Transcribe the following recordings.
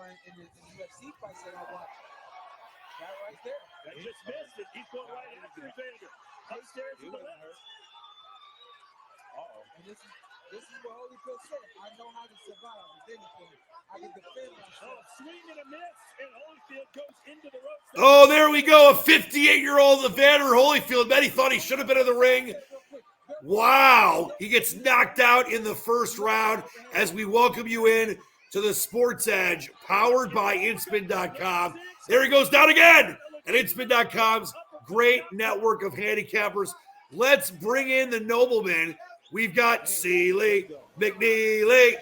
for in the UFC fights that I watch. That right there. That just missed it. He's going right after Evander. Upstairs to the left. Uh-oh. And this is what Holyfield said. I know how to survive with anything. I can defend myself. Swing and a miss, and Holyfield goes into the ropes. Oh, there we go. A 58-year-old Evander Holyfield. Many thought he should have been in the ring. Wow. He gets knocked out in the first round as we welcome you in to the SportSedge, powered by Inspin.com. There he goes down again at Inspin.com's great network of handicappers. Let's bring in the noblemen. We've got Seeley, McNeely,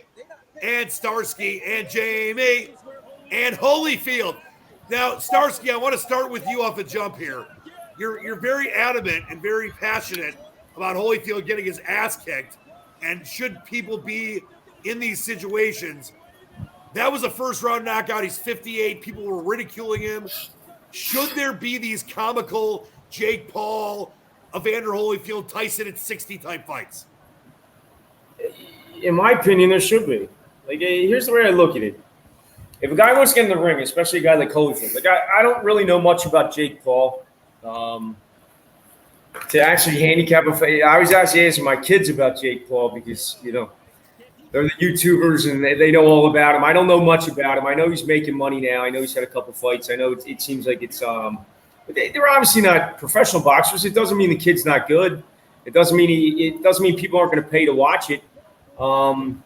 and Starsky, and Jamie, and Holyfield. Now, Starsky, I want to start with you off the jump here. You're very adamant and very passionate about Holyfield getting his ass kicked, and should people be in these situations. That was a first-round knockout. He's 58. People were ridiculing him. Should there be these comical Jake Paul, Evander Holyfield, Tyson at 60 type fights? In my opinion, there should be. Like, here's the way I look at it. If a guy wants to get in the ring, especially a guy like Holyfield, like I don't really know much about Jake Paul. To actually handicap him, I was actually asking my kids about Jake Paul because, you know, they're the YouTubers and they know all about him. I don't know much about him. I know he's making money now. I know he's had a couple fights. I know it seems like it's but they're obviously not professional boxers. It doesn't mean the kid's not good. It doesn't mean people aren't going to pay to watch it. The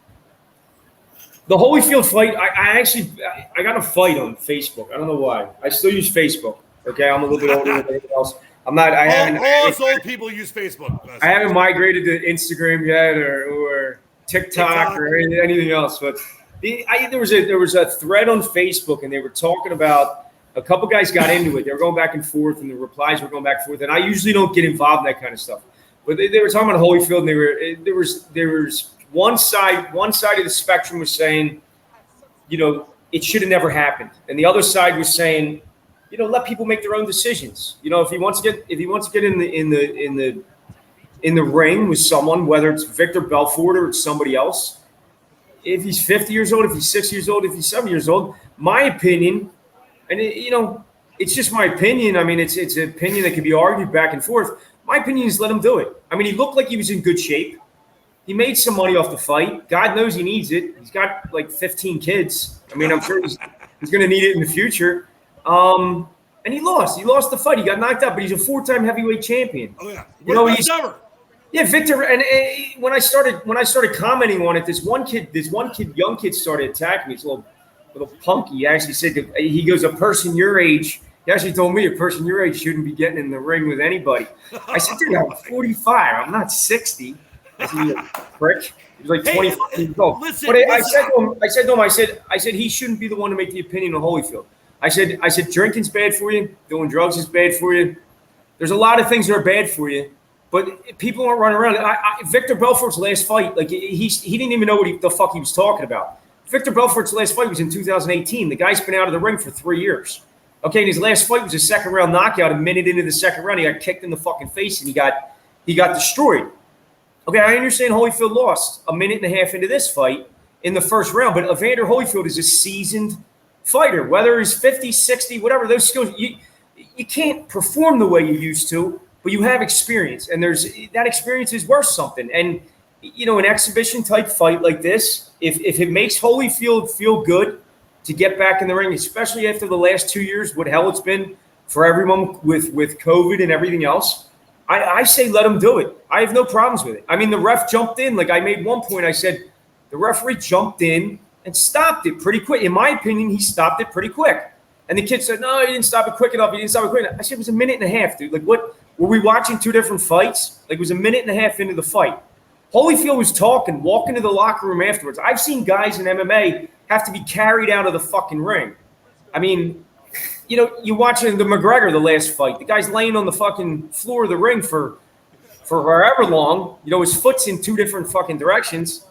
Holyfield fight, I got a fight on Facebook. I don't know why. I still use Facebook. Okay, I'm a little bit older than anything else. All us old people use Facebook. I haven't migrated to Instagram yet or TikTok or anything else. But there was a thread on Facebook, and they were talking about a couple guys got into it. They were going back and forth, and the replies were going back and forth. And I usually don't get involved in that kind of stuff. But they were talking about Holyfield, and there was one side of the spectrum was saying, you know, it should have never happened, and the other side was saying, you know, let people make their own decisions. You know, if he wants to get in the ring with someone, whether it's Victor Belfort or it's somebody else, if he's 50 years old, if he's 6 years old, if he's 7 years old, my opinion, and you know, it's just my opinion. I mean, it's an opinion that can be argued back and forth. My opinion is let him do it. I mean, he looked like he was in good shape. He made some money off the fight. God knows he needs it. He's got like 15 kids. I mean, I'm sure he's going to need it in the future. And he lost. He lost the fight. He got knocked out, but he's a 4-time heavyweight champion. Oh yeah, you know he's never. Yeah, Victor. And when I started commenting on it, this one young kid started attacking me. It's a little punky. He actually said that, he goes, a person your age. He actually told me a person your age shouldn't be getting in the ring with anybody. I said, dude, I'm 45. I'm not 60. Is he a prick? He was like 25 years old. But I said to him, he shouldn't be the one to make the opinion on Holyfield. I said, drinking's bad for you. Doing drugs is bad for you. There's a lot of things that are bad for you, but people aren't running around. Victor Belfort's last fight, like he didn't even know what the fuck he was talking about. Victor Belfort's last fight was in 2018. The guy's been out of the ring for 3 years. Okay, and his last fight was a second round knockout. A minute into the second round, he got kicked in the fucking face and he got destroyed. Okay, I understand Holyfield lost a minute and a half into this fight in the first round, but Evander Holyfield is a seasoned fighter. Whether he's 50, 60, whatever, those skills, you can't perform the way you used to, but you have experience, and that experience is worth something. And, you know, an exhibition-type fight like this, if it makes Holyfield feel good to get back in the ring, especially after the last 2 years, what hell it's been for everyone with COVID and everything else, I say let him do it. I have no problems with it. I mean, the ref jumped in. Like I made one point, I said the referee jumped in and stopped it pretty quick. In my opinion, he stopped it pretty quick. And the kid said, no, he didn't stop it quick enough. I said, it was a minute and a half, dude. Like, what? Were we watching two different fights? Like, it was a minute and a half into the fight. Holyfield was walking to the locker room afterwards. I've seen guys in MMA have to be carried out of the fucking ring. I mean, you know, you watching the McGregor, the last fight. The guy's laying on the fucking floor of the ring for however long. You know, his foot's in two different fucking directions.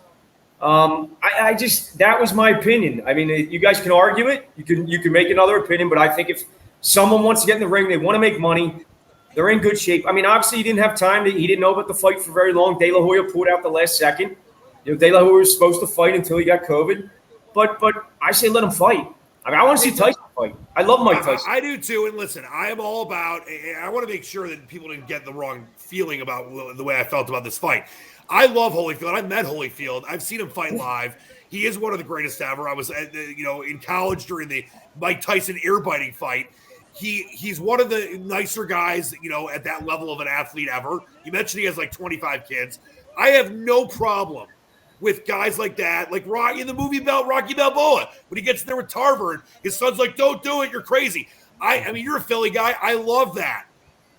That was my opinion. I mean, you guys can argue it. You can make another opinion, but I think if someone wants to get in the ring, they want to make money, they're in good shape. I mean, obviously he didn't have time. He didn't know about the fight for very long. De La Hoya pulled out the last second. You know, De La Hoya was supposed to fight until he got COVID. But I say let him fight. I mean, I want to see Tyson fight. I love Mike Tyson. I do too. And listen, I am all about. I want to make sure that people didn't get the wrong feeling about the way I felt about this fight. I love Holyfield. I met Holyfield. I've seen him fight live. He is one of the greatest ever. I was, in college during the Mike Tyson ear biting fight. He's one of the nicer guys, at that level of an athlete ever. You mentioned he has like 25 kids. I have no problem with guys like that, like Rocky in the movie Rocky Balboa, when he gets there with Tarver, and his son's like, "Don't do it, you're crazy." I mean, you're a Philly guy. I love that.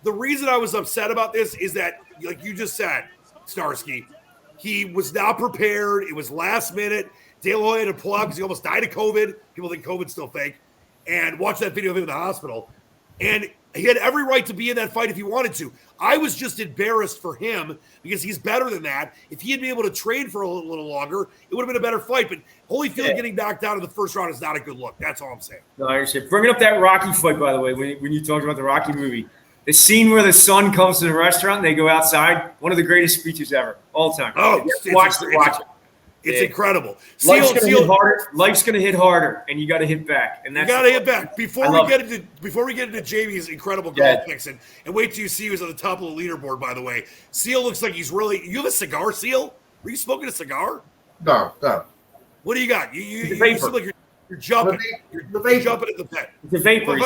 The reason I was upset about this is that, like you just said, Starsky, he was not prepared. It was last minute. De La Hoya had to pull out because he almost died of COVID. People think COVID's still fake. And watch that video of him in the hospital. And he had every right to be in that fight if he wanted to. I was just embarrassed for him because he's better than that. If he had been able to train for a little longer, it would have been a better fight. But Holyfield getting knocked out in the first round is not a good look. That's all I'm saying. No, I understand. Bringing up that Rocky fight, by the way, when you talked about the Rocky movie, the scene where the son comes to the restaurant and they go outside, one of the greatest speeches ever, all time. Oh, watch it. It's incredible. Life's going to hit harder, and you got to hit back. And that's you got to hit back before we get into Jamie's incredible golf picks, and wait till you see who's at the top of the leaderboard. By the way, Seal looks like he's really. You have a cigar, Seal? Were you smoking a cigar? No. What do you got? You seem like you're jumping. You're jumping at the pet. It's a vapor. He's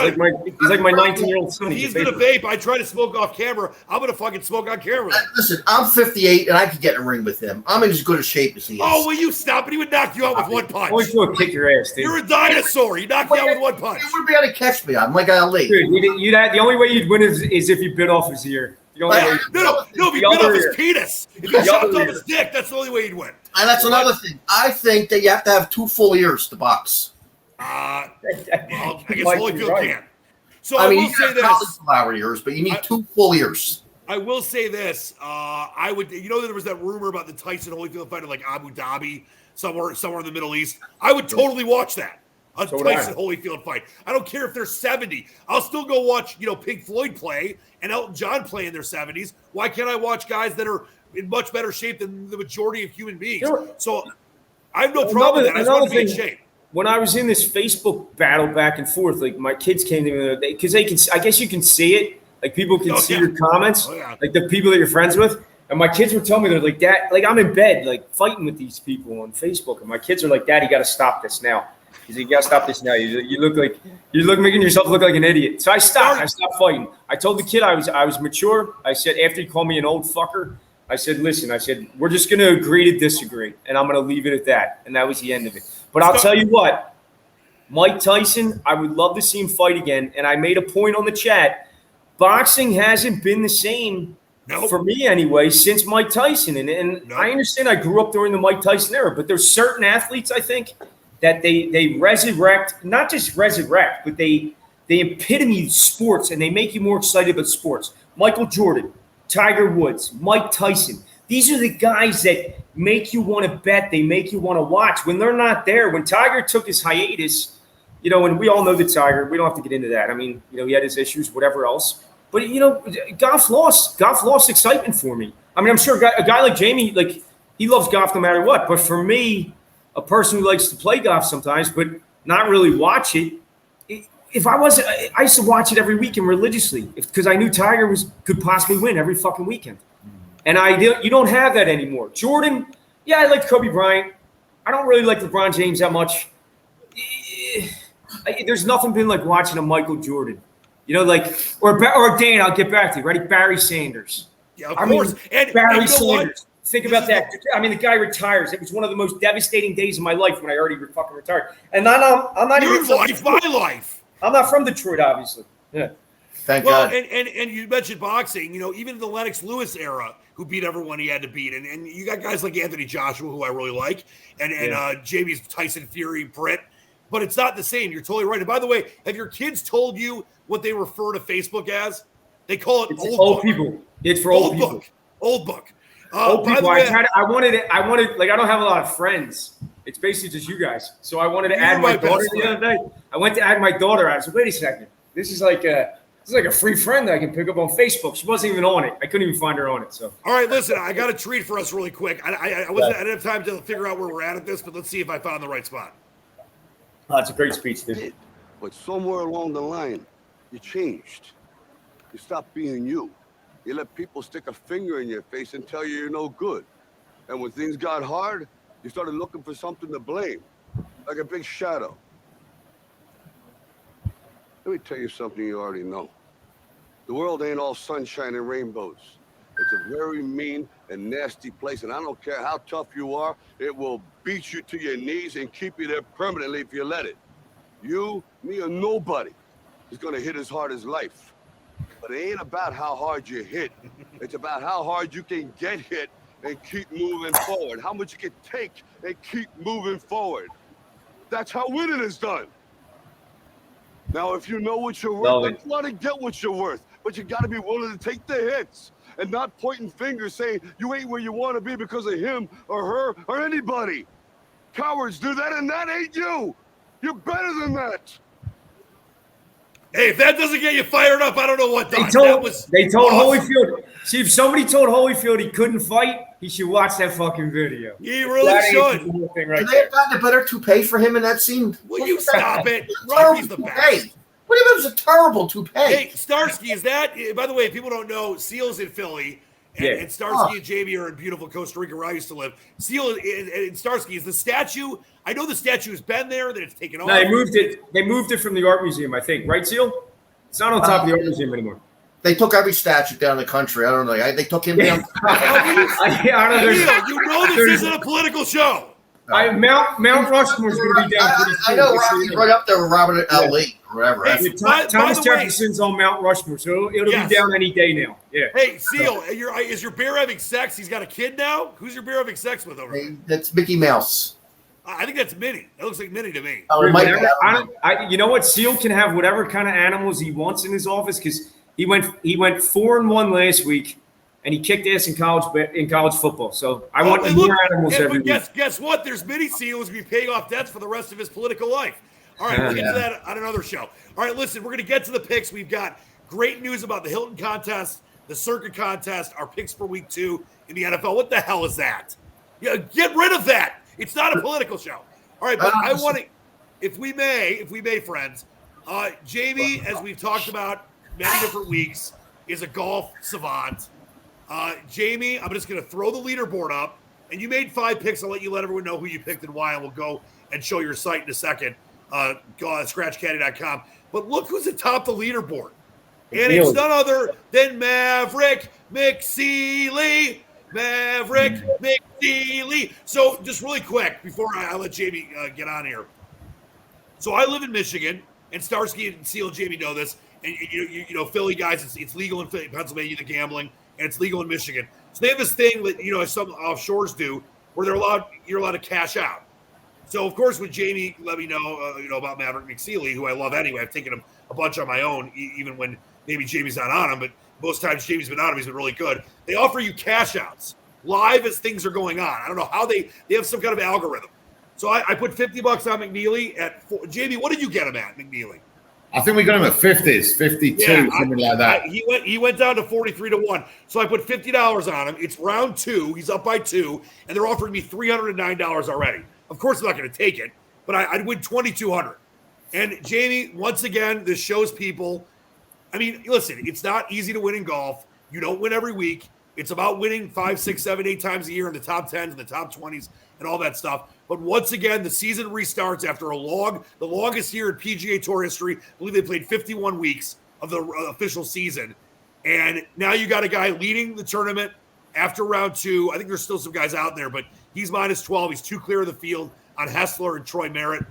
like my 19-year-old son. If he's going to vape, I try to smoke off camera. I'm going to fucking smoke on camera. Listen, I'm 58, and I could get in a ring with him. I'm in as good a shape as he is. Oh, will you stop it? He would knock you out with one punch. Always going to kick your ass, dude. You're a dinosaur. He knocked you out with one punch. You wouldn't be able to catch me. I'm like Ali. Dude, the only way you'd win is if you bit off his ear. No, if you bit off his penis. If you chopped off his dick, that's the only way he'd win. And that's another thing. I think that you have to have 2 full ears to box. I guess Holyfield can. So I mean, will say this. Flower ears, but you need 2 full ears. I will say this. I would, there was that rumor about the Tyson Holyfield fight in like Abu Dhabi, somewhere in the Middle East. I would totally watch that. A Tyson Holyfield fight. I don't care if they're 70. I'll still go watch, Pink Floyd play and Elton John play in their 70s. Why can't I watch guys that are in much better shape than the majority of human beings? So I have no problem with that. I just want to be in shape. When I was in this Facebook battle back and forth, like my kids came to me because they can. I guess you can see it. Like people can see your comments, like the people that you're friends with. And my kids were telling me they're like, "Dad, like I'm in bed, like fighting with these people on Facebook." And my kids are like, "Dad, you got to stop this now." He's like, "You got to stop this now. You look making yourself look like an idiot." So I stopped. I stopped fighting. I told the kid I was mature. I said after he called me an old fucker, I said, "Listen," I said, "we're just going to agree to disagree, and I'm going to leave it at that." And that was the end of it. But I'll tell you what, Mike Tyson, I would love to see him fight again. And I made a point on the chat. Boxing hasn't been the same for me anyway since Mike Tyson. And I understand I grew up during the Mike Tyson era, but there's certain athletes, I think, that they resurrect, not just resurrect, but they epitome sports and they make you more excited about sports. Michael Jordan, Tiger Woods, Mike Tyson. These are the guys that make you want to bet. They make you want to watch. When they're not there, when Tiger took his hiatus, and we all know the Tiger. We don't have to get into that. I mean, he had his issues, whatever else. But, golf lost excitement for me. I mean, I'm sure a guy like Jamie, like he loves golf no matter what. But for me, a person who likes to play golf sometimes but not really watch it, I used to watch it every weekend religiously because I knew Tiger could possibly win every fucking weekend. And you don't have that anymore. Jordan, I like Kobe Bryant. I don't really like LeBron James that much. There's nothing been like watching a Michael Jordan. Or Dan, I'll get back to you. Ready? Barry Sanders. Yeah, of course. And Barry Sanders. Think about that. I mean, the guy retires. It was one of the most devastating days of my life when I already fucking retired. And I'm not your life, my life. I'm not from Detroit, obviously. Yeah. Thank God. And you mentioned boxing, even the Lennox Lewis era, who beat everyone he had to beat. And you got guys like Anthony Joshua, who I really like, and Jamie's Tyson Fury, Britt. But it's not the same. You're totally right. And by the way, have your kids told you what they refer to Facebook as? They call it old people. It's for old people. Old book. Old people. I wanted, like, I don't have a lot of friends. It's basically just you guys. So I wanted to add my daughter the other day. I went to add my daughter. I said, wait a second. This is like a free friend that I can pick up on Facebook. She wasn't even on it. I couldn't even find her on it. So, all right, listen, I got a treat for us really quick. I didn't have time to figure out where we're at this, but let's see if I found the right spot. Oh, that's a great speech, dude. did. But somewhere along the line, you changed. You stopped being you. You let people stick a finger in your face and tell you you're no good. And when things got hard, you started looking for something to blame, like a big shadow. Let me tell you something you already know. The world ain't all sunshine and rainbows. It's a very mean and nasty place, and I don't care how tough you are, it will beat you to your knees and keep you there permanently if you let it. You, me, or nobody is gonna hit as hard as life. But it ain't about how hard you hit. It's about how hard you can get hit and keep moving forward. How much you can take and keep moving forward. That's how winning is done. Now, if you know what you're worth, then you want to get what you're worth. But you got to be willing to take the hits and not pointing fingers saying you ain't where you want to be because of him or her or anybody. Cowards do that, and that ain't you. You're better than that. Hey, if that doesn't get you fired up, I don't know what does. They told Holyfield. See, if somebody told Holyfield he couldn't fight, he should watch that fucking video. He really should. Could they have gotten a better toupee for him in that scene? Will you stop it? Rocky's the best. What do you mean it was a terrible toupee? Hey, Starsky, is that, by the way, if people don't know, Seal's in Philly, and Starsky and Jamie are in beautiful Costa Rica where I used to live. Seal and Starsky, is the statue, I know the statue has been there, that it's taken off. No, they moved it from the art museum, I think. Right, Seal? It's not on top of the art museum anymore. They took every statue down the country. I don't know. They took him down. You know this isn't a political show. Mount Rushmore's going to be down pretty soon. I know Rocky's right up there with Robert L. Lee or whatever. Hey, Thomas Jefferson's on Mount Rushmore, so it'll be down any day now. Yeah. Hey, Seal, is your bear having sex? He's got a kid now? Who's your bear having sex with over there? That's Mickey Mouse. I think that's Minnie. That looks like Minnie to me. Oh, you know what? Seal can have whatever kind of animals he wants in his office because he went 4-1 last week. And he kicked ass in college football. So I want more animals every week. Guess what? There's Mini Seal who's going to be paying off debts for the rest of his political life. All right, we'll get to that on another show. All right, listen, we're going to get to the picks. We've got great news about the Hilton contest, the Circa contest, our picks for week 2 in the NFL. What the hell is that? Yeah, get rid of that. It's not a political show. All right, but I want to, if we may, friends, Jamie, as we've talked about many different weeks, is a golf savant. Jamie, I'm just going to throw the leaderboard up, and you made 5 picks. I'll let everyone know who you picked and why, and we'll go and show your site in a second. Go on scratchcaddy.com. But look who's atop the leaderboard. And it's none other than Maverick McSeely. So just really quick, before I let Jamie get on here. So I live in Michigan, and Starsky and Seal Jamie know this. And you know, Philly guys, it's legal in Pennsylvania, the gambling. And it's legal in Michigan. So they have this thing that, as some offshores do, where you're allowed to cash out. So, of course, when Jamie let me know, about Maverick McSeely, who I love anyway, I've taken him a bunch on my own, even when maybe Jamie's not on him, but most times Jamie's been on him, he's been really good. They offer you cash outs live as things are going on. I don't know how they have some kind of algorithm. So I put $50 on McNeely at Jamie, what did you get him at, McNeely? I think we got him at 50s, 52, something like that. He went down to 43-1. So I put $50 on him. It's round 2. He's up by 2, and they're offering me $309 already. Of course, I'm not going to take it, but I'd win $2,200. And Jamie, once again, this shows people. I mean, listen, it's not easy to win in golf. You don't win every week. It's about winning 5, 6, 7, 8 times a year in the top 10s and the top 20s and all that stuff. But once again, the season restarts after the longest year in PGA Tour history. I believe they played 51 weeks of the official season. And now you got a guy leading the tournament after round 2. I think there's still some guys out there, but he's minus 12. He's 2 clear of the field on Hessler and Troy Merritt,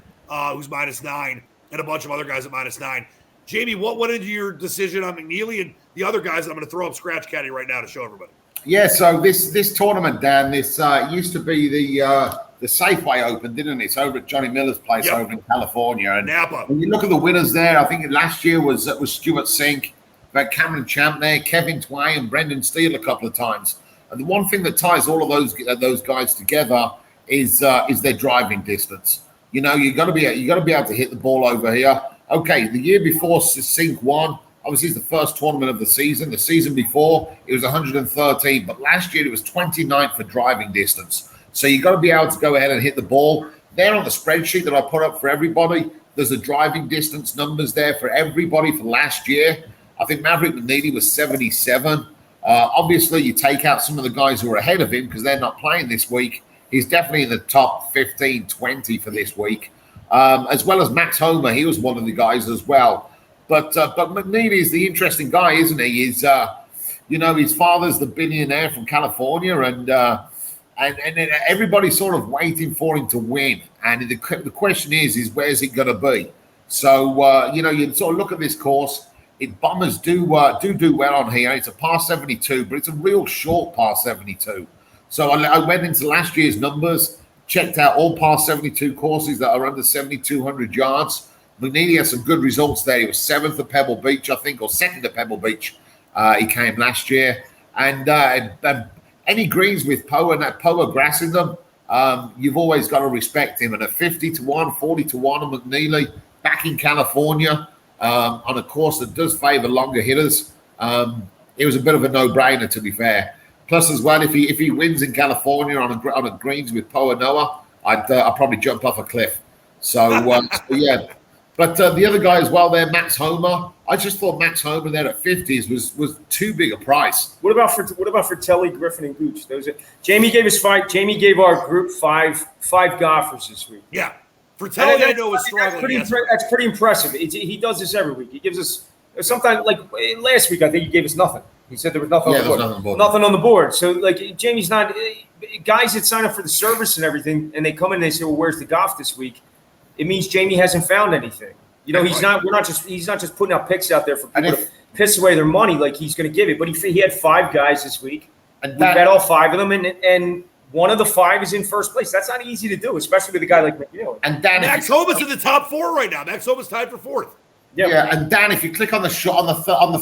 who's minus 9, and a bunch of other guys at minus 9. Jamie, what went into your decision on McNeely and the other guys? I'm going to throw up Scratch Caddy right now to show everybody. Yeah, so this tournament, Dan, this used to be the Safeway Open, didn't it? It's over at Johnny Miller's place over in California. And Napa. When you look at the winners there, I think last year was Stuart Sink, Cameron Champ there, Kevin Tway, and Brendan Steele a couple of times. And the one thing that ties all of those guys together is their driving distance. You got to be able to hit the ball over here. Okay, the year before Sink won. Obviously, it's the first tournament of the season. The season before, it was 113. But last year, it was 29th for driving distance. So you got to be able to go ahead and hit the ball. there on the spreadsheet that I put up for everybody, there's the driving distance numbers there for everybody for last year. I think Maverick McNeely was 77. Obviously, you take out some of the guys who are ahead of him because they're not playing this week. He's definitely in the top 15, 20 for this week, as well as Max Homer. He was one of the guys as well. But McNeely is the interesting guy, isn't he? He's, his father's the billionaire from California, and everybody's sort of waiting for him to win. And the question is where's it going to be? So, you sort of look at this course. Bombers do well on here. It's a par 72, but it's a real short par 72. So I went into last year's numbers, checked out all par 72 courses that are under 7,200 yards. McNeely has some good results there. He was 7th at Pebble Beach, I think, or 2nd at Pebble Beach. He came last year. And any greens with POA grass in them, you've always got to respect him. And at 50-1, 40-1 on McNeely, back in California, on a course that does favor longer hitters, it was a bit of a no-brainer, to be fair. Plus, as well, if he wins in California on a greens with Poa Noah, I'd probably jump off a cliff. So yeah. But the other guy as well there, Max Homer. I just thought Max Homer there at 50s was too big a price. What about for Telly, Griffin, and Gooch? Jamie gave us 5. Jamie gave our group five golfers this week. Yeah. For Telly, I know was struggling. That's pretty impressive. He does this every week. He gives us sometimes, like last week, I think he gave us nothing. He said there was nothing on the board. Nothing on the board. So, like, Jamie's not guys that sign up for the service and everything, and they come in and they say, "Well, where's the golf this week?" It means Jamie hasn't found anything. He's not just putting out picks out there for people to piss away their money like he's going to give it. But he had 5 guys this week. And we bet all 5 of them, and one of the 5 is in first place. That's not easy to do, especially with a guy like McNeil. And Dan, Max Homa's in the top 4 right now. Max Homa's tied for 4th. Yeah, and Dan, if you click on the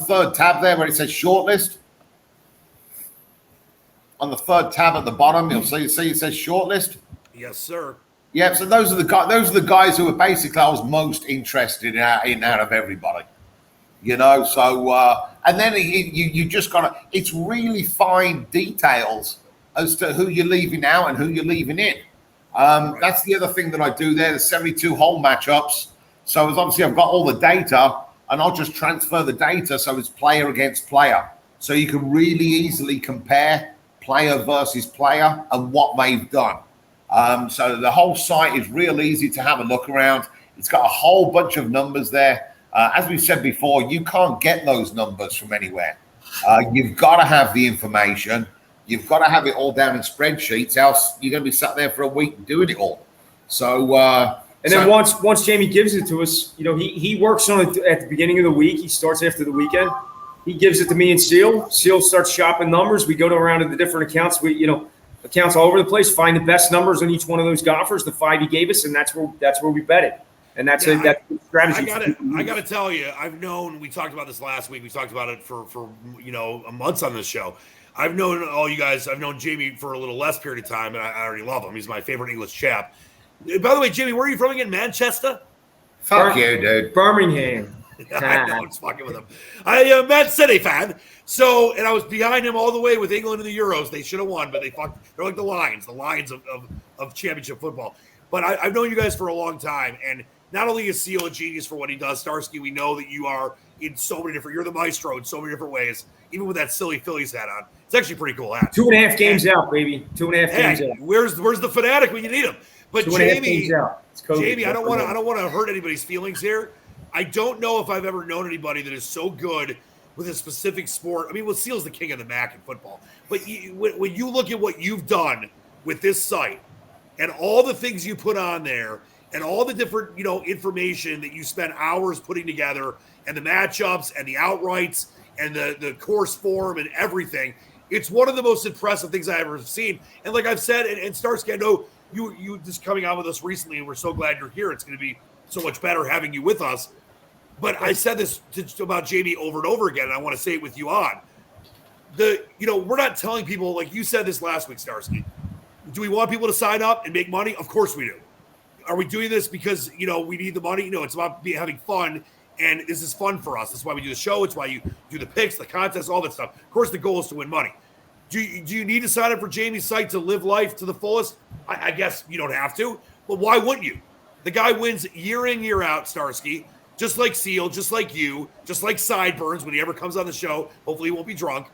third tab there where it says shortlist, on the third tab at the bottom, you'll see it says shortlist. Yes, sir. Yeah, so those are the guys who are basically I was most interested in out of everybody. So and then you just gotta. It's really fine details as to who you're leaving out and who you're leaving in. That's the other thing that I do there. The 72 hole matchups. So as obviously I've got all the data, and I'll just transfer the data so it's player against player. So you can really easily compare player versus player and what they've done. So the whole site is real easy to have a look around. It's got a whole bunch of numbers there. As we said before, you can't get those numbers from anywhere. You've got to have the information. You've got to have it all down in spreadsheets, else you're going to be sat there for a week doing it all. So then once Jamie gives it to us, he works on it at the beginning of the week. He starts after the weekend. He gives it to me and Seal. Seal starts shopping numbers. We go around to the different accounts. Accounts all over the place. Find the best numbers on each one of those golfers. The 5 he gave us, and that's where we bet it. And that's a strategy. I got to tell you, I've known. We talked about this last week. We talked about it for months on this show. I've known all you guys. I've known Jamie for a little less period of time, and I already love him. He's my favorite English chap. By the way, Jamie, where are you from again? Manchester? Fuck you, dude. Birmingham. I know, I'm just fucking with him. I am a Man City fan. So, and I was behind him all the way with England in the Euros. They should have won, but they're like the Lions of championship football. But I've known you guys for a long time, and not only is Seal a genius for what he does, Starsky, we know that you are in so many different. You're the maestro in so many different ways. Even with that silly Phillies hat on, it's actually pretty cool hat. 2.5 games out, baby. 2.5 games out. Where's the fanatic when you need him? But Jamie, I don't want to hurt anybody's feelings here. I don't know if I've ever known anybody that is so good with a specific sport. I mean, Seal's the king of the MAC in football. But when you look at what you've done with this site and all the things you put on there and all the different, information that you spend hours putting together and the matchups and the outrights and the course form and everything, it's one of the most impressive things I've ever seen. And like I've said, and Starsky, I know you just coming on with us recently, and we're so glad you're here. It's going to be so much better having you with us. But I said this about Jamie over and over again, and I want to say it with you on. We're not telling people, like you said this last week, Starsky. Do we want people to sign up and make money? Of course we do. Are we doing this because, we need the money? No, it's about having fun, and this is fun for us. That's why we do the show. It's why you do the picks, the contests, all that stuff. Of course, the goal is to win money. Do you need to sign up for Jamie's site to live life to the fullest? I guess you don't have to. But why wouldn't you? The guy wins year in, year out, Starsky, just like Seal, just like you, just like Sideburns when he ever comes on the show. Hopefully he won't be drunk.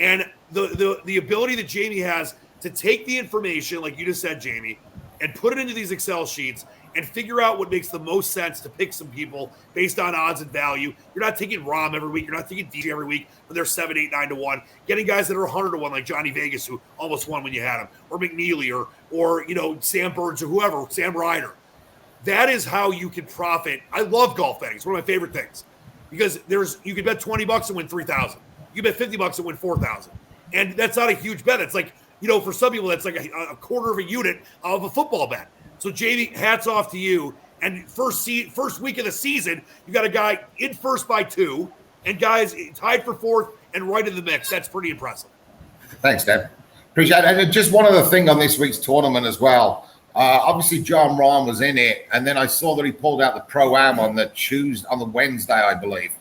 And the ability that Jamie has to take the information, like you just said, Jamie, and put it into these Excel sheets and figure out what makes the most sense to pick some people based on odds and value. You're not taking Rom every week. You're not taking DJ every week when they're 7, 8, 9 to 1. Getting guys that are 100 to 1 like Johnny Vegas, who almost won when you had him, or McNeely, or Sam Burns or whoever, Sam Ryder. That is how you can profit. I love golf betting. It's one of my favorite things because you can bet $20 and win 3,000. You can bet $50 and win 4,000. And that's not a huge bet. It's like, for some people, that's like a quarter of a unit of a football bet. So, Jamie, hats off to you. And first week of the season, you got a guy in first by 2 and guys tied for 4th and right in the mix. That's pretty impressive. Thanks, Dan. Appreciate it. And just one other thing on this week's tournament as well. Obviously, John Rahm was in it, and then I saw that he pulled out the Pro-Am on the Wednesday, I believe.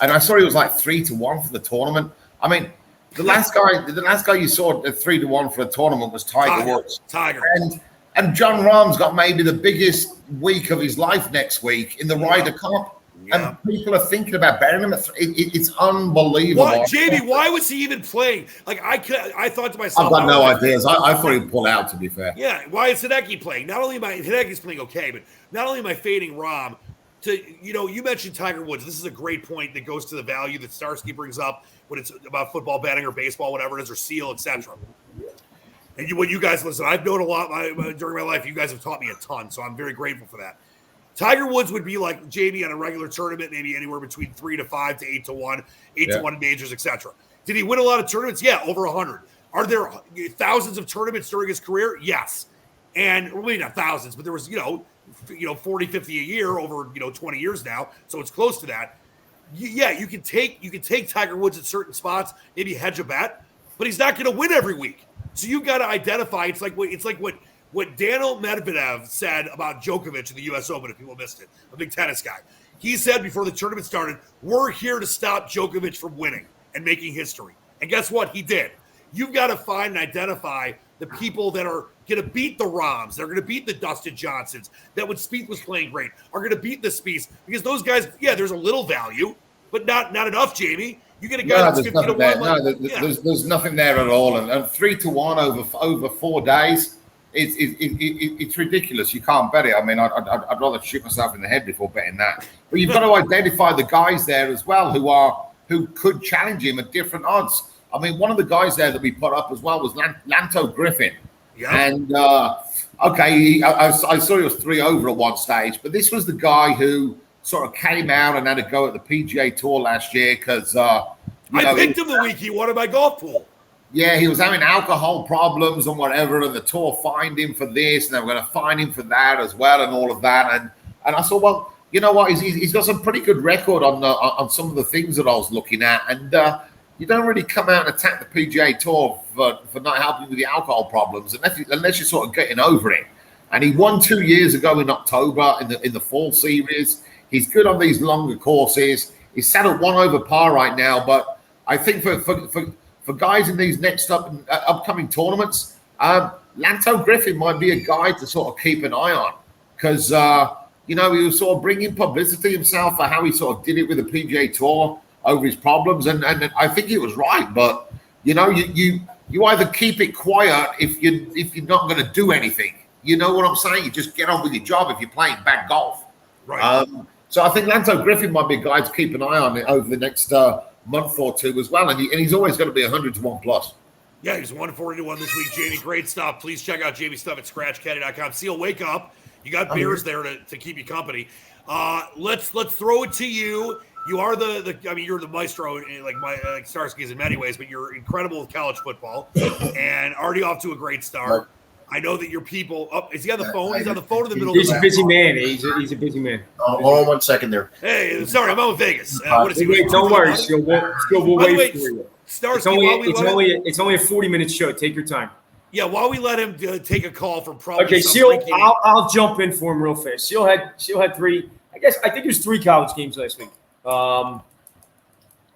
And I saw he was like 3 to 1 for the tournament. I mean, the last guy you saw at 3 to 1 for the tournament was Tiger Woods. And John Rahm's got maybe the biggest week of his life next week in the Ryder Cup. Yeah. And people are thinking about betting him. It's unbelievable. What, Jamie? Why was he even playing? Like I thought to myself, I've got no ideas. I thought he'd pull out. To be fair, yeah. Why is Hideki playing? Hideki's playing okay, but not only am I fading Rahm. You mentioned Tiger Woods. This is a great point that goes to the value that Starsky brings up when it's about football betting or baseball, whatever it is, or Seal, etc. And when you guys listen, I've known a lot during my life. You guys have taught me a ton, so I'm very grateful for that. Tiger Woods would be like Jamie on a regular tournament, maybe anywhere between 3 to 5 to 8 to 1, 8 to 1 majors, etc. Did he win a lot of tournaments? Yeah, over 100. Are there thousands of tournaments during his career? Yes. And maybe not thousands, but there was, 40, 50 a year over, 20 years now. So it's close to that. Yeah, you can take Tiger Woods at certain spots, maybe hedge a bet, but he's not going to win every week. So you've got to identify. It's like what Daniel Medvedev said about Djokovic in the U.S. Open, if people missed it, a big tennis guy. He said before the tournament started, we're here to stop Djokovic from winning and making history. And guess what? He did. You've got to find and identify the people that are going to beat the Rahms, they're going to beat the Dustin Johnsons, that when Spieth was playing great, are going to beat the Spieths. Because those guys, yeah, there's a little value, but not enough, Jamie. You get a guy that's 50 to 1. There's nothing there at all. And 3 to 1 over 4 days, it's ridiculous. You can't bet it. I mean, I'd rather shoot myself in the head before betting that. But you've got to identify the guys there as well who could challenge him at different odds. I mean, one of the guys there that we put up as well was Lanto Griffin. Yeah. And, I saw he was 3 over at one stage, but this was the guy who sort of came out and had a go at the PGA Tour last year because I picked him the week he won at my golf pool. Yeah, he was having alcohol problems and whatever, and the tour fined him for this, and they were going to fine him for that as well, and all of that. And I thought, well, you know what? He's got some pretty good record on some of the things that I was looking at, and you don't really come out and attack the PGA Tour for not helping with the alcohol problems unless you're sort of getting over it. And he won 2 years ago in October in the fall series. He's good on these longer courses. He's sat at 1 over par right now, but I think for guys in these next upcoming tournaments, Lanto Griffin might be a guy to sort of keep an eye on because, he was sort of bringing publicity himself for how he sort of did it with the PGA Tour over his problems. And I think he was right. But, you either keep it quiet if you're not going to do anything. You know what I'm saying? You just get on with your job if you're playing bad golf. Right. So I think Lanto Griffin might be a guy to keep an eye on over the next month or two as well, and he's always going to be 100 to 1 plus. Yeah, he's 140 to 1 this week, Jamie. Great stuff. Please check out Jamie's stuff at scratchcaddy.com. Seal, wake up. You got beers there to keep you company. Let's throw it to you. You are you're the maestro, like Starsky's in many ways, but you're incredible with college football and already off to a great start. I know that your people. Is he on the phone? He's on the phone in the middle. He's a busy man. He's a busy man. Hold on 1 second there. Hey, sorry, I'm out in Vegas. Don't worry, we'll wait for you. Starsky, it's only a 40-minute show. Take your time. Yeah, while we let him take a call from probably. Okay, Seal. I'll jump in for him real fast. Seal had 3. I think it was 3 college games last week.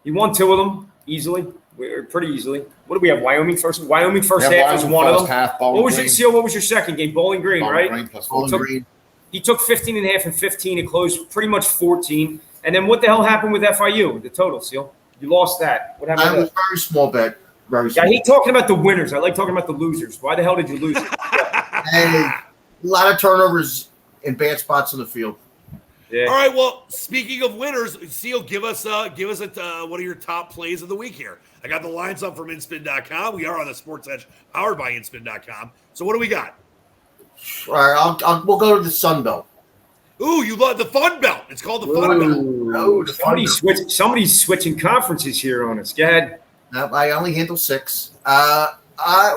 He won 2 of them easily. We're pretty easily. What do we have? Wyoming first. Wyoming first Yeah, half is Wyoming one of first them. half, Bowling What was Green. it, Seal? What was your second game? Bowling Green, Bowling right? Green plus Bowling Green. He took 15.5 and 15. It closed pretty much 14. And then what the hell happened with FIU? The total, Seal. You lost that. What happened? That was very small bet. Very Yeah, small. I hate talking about the winners. I like talking about the losers. Why the hell did you lose it? And a lot of turnovers in bad spots in the field. Yeah. All right. Well, speaking of winners, Seal, give us one of your top plays of the week here. I got the lines up from inspin.com. We are on the SportSedge powered by inspin.com. So what do we got? All right, we'll go to the Sun Belt. Ooh, you love the Fun Belt. It's called the Fun Belt. Oh, the Fun Belt. Somebody's switching conferences here on us. Go ahead. I only handle 6. We're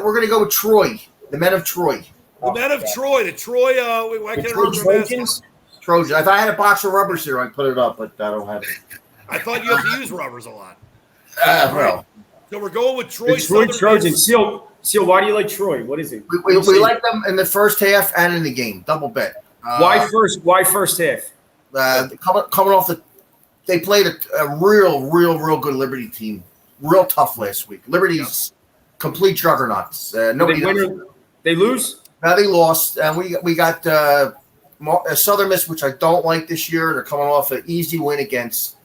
going to go with Troy, the men of Troy. The men of Troy. The Troy. Why can't I remember the Trojans? Trojan. If I had a box of rubbers here, I'd put it up, but I don't have it. I thought you have to use rubbers a lot. Well, So we're going with Troy. The Troy Southern Trojans. Seal, why do you like Troy? What is it? we like them in the first half and in the game. Double bet. Why first half? Coming off they played a real good Liberty team. Real tough last week. Liberty's complete juggernauts. Nobody knows. They lose? Now they lost, and we got Southern Miss, which I don't like this year. They're coming off an easy win against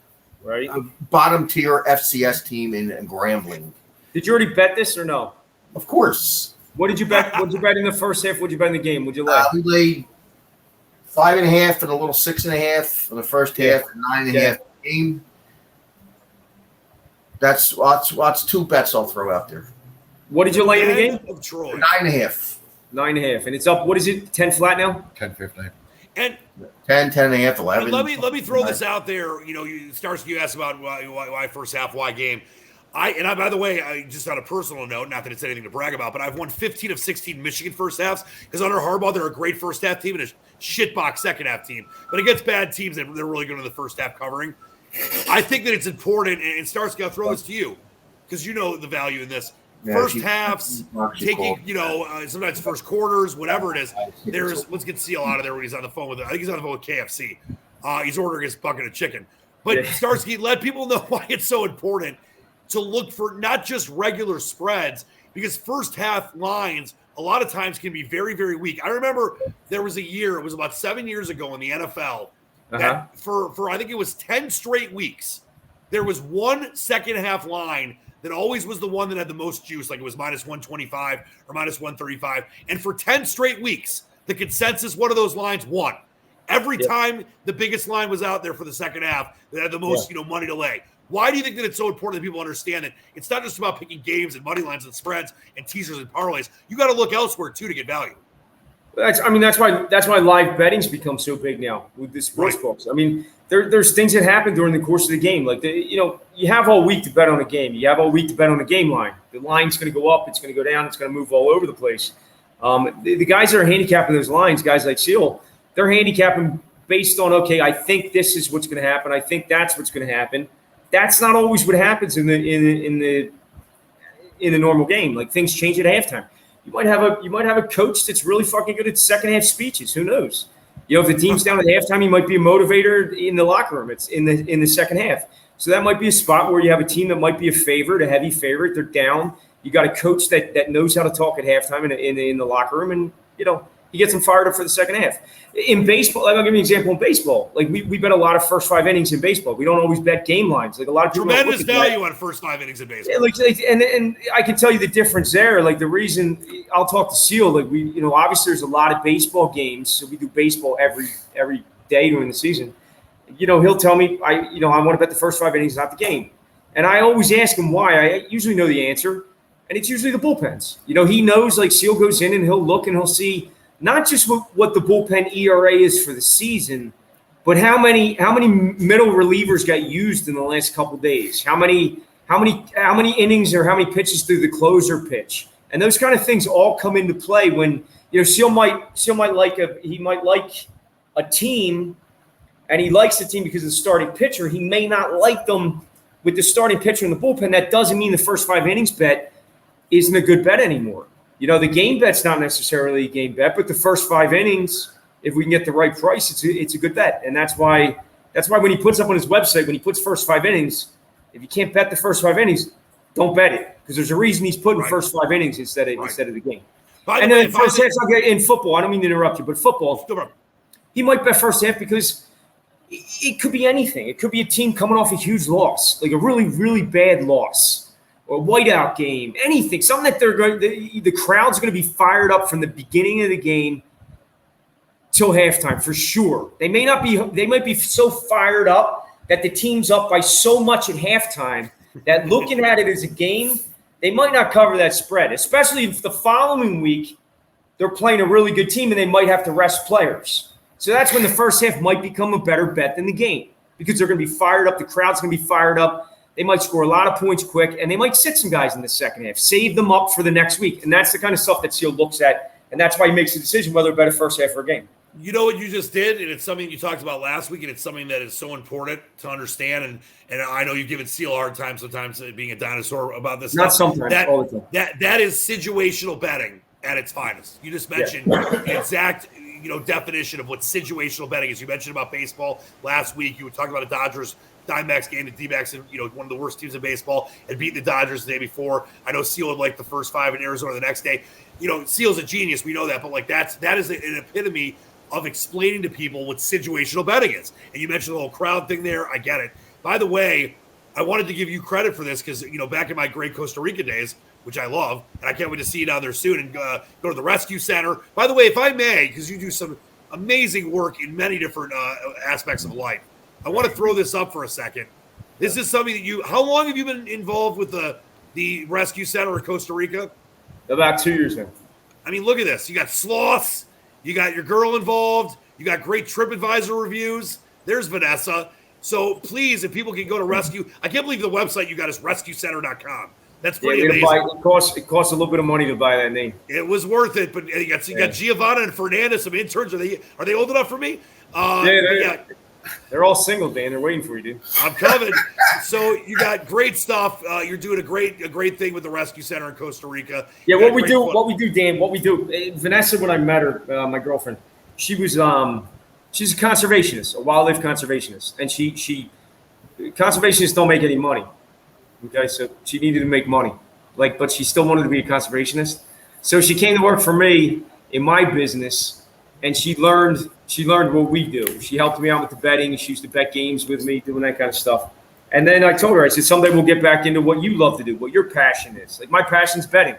Right. a bottom tier FCS team in Grambling. Did you already bet this or no? Of course. What did you bet? What did you bet in the first half? What did you bet in the game? Would you like? We laid 5.5 and a little 6.5 for the first half, and 9.5 game. That's 2 bets I'll throw out there. What did you lay in the game? Of Troy. 9.5. 9.5, and it's up. What is it? 10 flat now. 10-15. And 10, 10.5, 11. let me throw this out there. Starsky, you asked about why first half, why game. By the way, just on a personal note, not that it's anything to brag about, but I've won 15 of 16 Michigan first halves because under Harbaugh, they're a great first half team and a shitbox second half team. But against bad teams, they're really good in the first half covering. I think that it's important, and Starsky, I'll throw this to you because you know the value in this. First halves, taking, sometimes first quarters, whatever it is. Let's get Seal out of there when he's on the phone with I think he's on the phone with KFC. He's ordering his bucket of chicken. But Starsky, let people know why it's so important to look for not just regular spreads, because first half lines a lot of times can be very, very weak. I remember there was a year, it was about 7 years ago in the NFL, that for I think it was 10 straight weeks, there was one second half line that always was the one that had the most juice, like it was minus 125 or minus 135. And for 10 straight weeks, the consensus, one of those lines won. Every time the biggest line was out there for the second half that had the most, money to lay. Why do you think that it's so important that people understand that it's not just about picking games and money lines and spreads and teasers and parlays? You got to look elsewhere too to get value. That's why live betting's become so big now with the sports books. I mean, there's things that happen during the course of the game. Like you have all week to bet on a game. You have all week to bet on a game line. The line's going to go up. It's going to go down. It's going to move all over the place. The guys that are handicapping those lines, guys like Seal, they're handicapping based on, okay, I think this is what's going to happen. I think that's what's going to happen. That's not always what happens in the normal game. Like things change at halftime. You might have a coach that's really fucking good at second half speeches. Who knows? If the team's down at halftime, he might be a motivator in the locker room. It's in the second half. So that might be a spot where you have a team that might be a favorite, a heavy favorite. They're down. You got a coach that knows how to talk at halftime in the locker room, and he gets them fired up for the second half. In baseball, I'll give you an example in baseball. Like we bet a lot of first 5 innings in baseball. We don't always bet game lines. Like a lot of people tremendous value on first 5 innings in baseball. Yeah, and I can tell you the difference there. Like the reason I'll talk to Seal. Like obviously there's a lot of baseball games, so we do baseball every day during the season. He'll tell me I want to bet the first 5 innings, not the game. And I always ask him why. I usually know the answer, and it's usually the bullpens. He knows like Seal goes in and he'll look and he'll see not just what the bullpen ERA is for the season, but how many middle relievers got used in the last couple of days? How many innings or how many pitches through the closer pitch? And those kind of things all come into play when Seal might like a team, and he likes the team because of the starting pitcher. He may not like them with the starting pitcher in the bullpen. That doesn't mean the first 5 innings bet isn't a good bet anymore. The game bet's not necessarily a game bet, but the first 5 innings, if we can get the right price, it's a good bet. And that's why when he puts up on his website, when he puts first 5 innings, if you can't bet the first 5 innings, don't bet it because there's a reason he's putting Right. first 5 innings instead of the game. And then first half, in football, I don't mean to interrupt you, but football, he might bet first half because it could be anything. It could be a team coming off a huge loss, like a really, really bad loss, or a whiteout game, anything. Something that the crowd's going to be fired up from the beginning of the game till halftime for sure. They might be so fired up that the team's up by so much at halftime that looking at it as a game, they might not cover that spread, especially if the following week they're playing a really good team and they might have to rest players. So that's when the first half might become a better bet than the game because they're going to be fired up. The crowd's going to be fired up. They might score a lot of points quick, and they might sit some guys in the second half, save them up for the next week. And that's the kind of stuff that Seal looks at, and that's why he makes a decision whether to bet a first half or a game. You know what you just did, and it's something you talked about last week, and it's something that is so important to understand. And I know you've given Seal a hard time sometimes, being a dinosaur, about this. Not stuff. sometimes, all the time. That is situational betting at its finest. You just mentioned the exact definition of what situational betting is. You mentioned about baseball last week. You were talking about a Dodgers Diamondbacks game. The D-backs, one of the worst teams in baseball, had beaten the Dodgers the day before. I know Seal had like the first 5 in Arizona the next day. Seal's a genius. We know that, but like that is an epitome of explaining to people what situational betting is. And you mentioned the whole crowd thing there. I get it. By the way, I wanted to give you credit for this because, back in my great Costa Rica days, which I love, and I can't wait to see you down there soon and go to the rescue center. By the way, if I may, because you do some amazing work in many different aspects of life, I want to throw this up for a second. This is something that how long have you been involved with the rescue center in Costa Rica? About 2 years now. I mean, look at this. You got sloths. You got your girl involved. You got great TripAdvisor reviews. There's Vanessa. So please, if people can go to rescue, I can't believe the website you got is rescuecenter.com. That's pretty amazing. It costs a little bit of money to buy that name. It was worth it, but you got Giovanna and Fernandez, some interns. Are they old enough for me? They're all single, Dan. They're waiting for you, dude. I'm coming. So you got great stuff. You're doing a great thing with the rescue center in Costa Rica. Yeah, what we do, Dan. Vanessa, when I met her, my girlfriend, she's a conservationist, a wildlife conservationist, and she conservationists don't make any money. Okay, so she needed to make money, but she still wanted to be a conservationist. So she came to work for me in my business, and she learned what we do. She helped me out with the betting. She used to bet games with me, doing that kind of stuff. And then I told her, I said, someday we'll get back into what you love to do, what your passion is. Like my passion's betting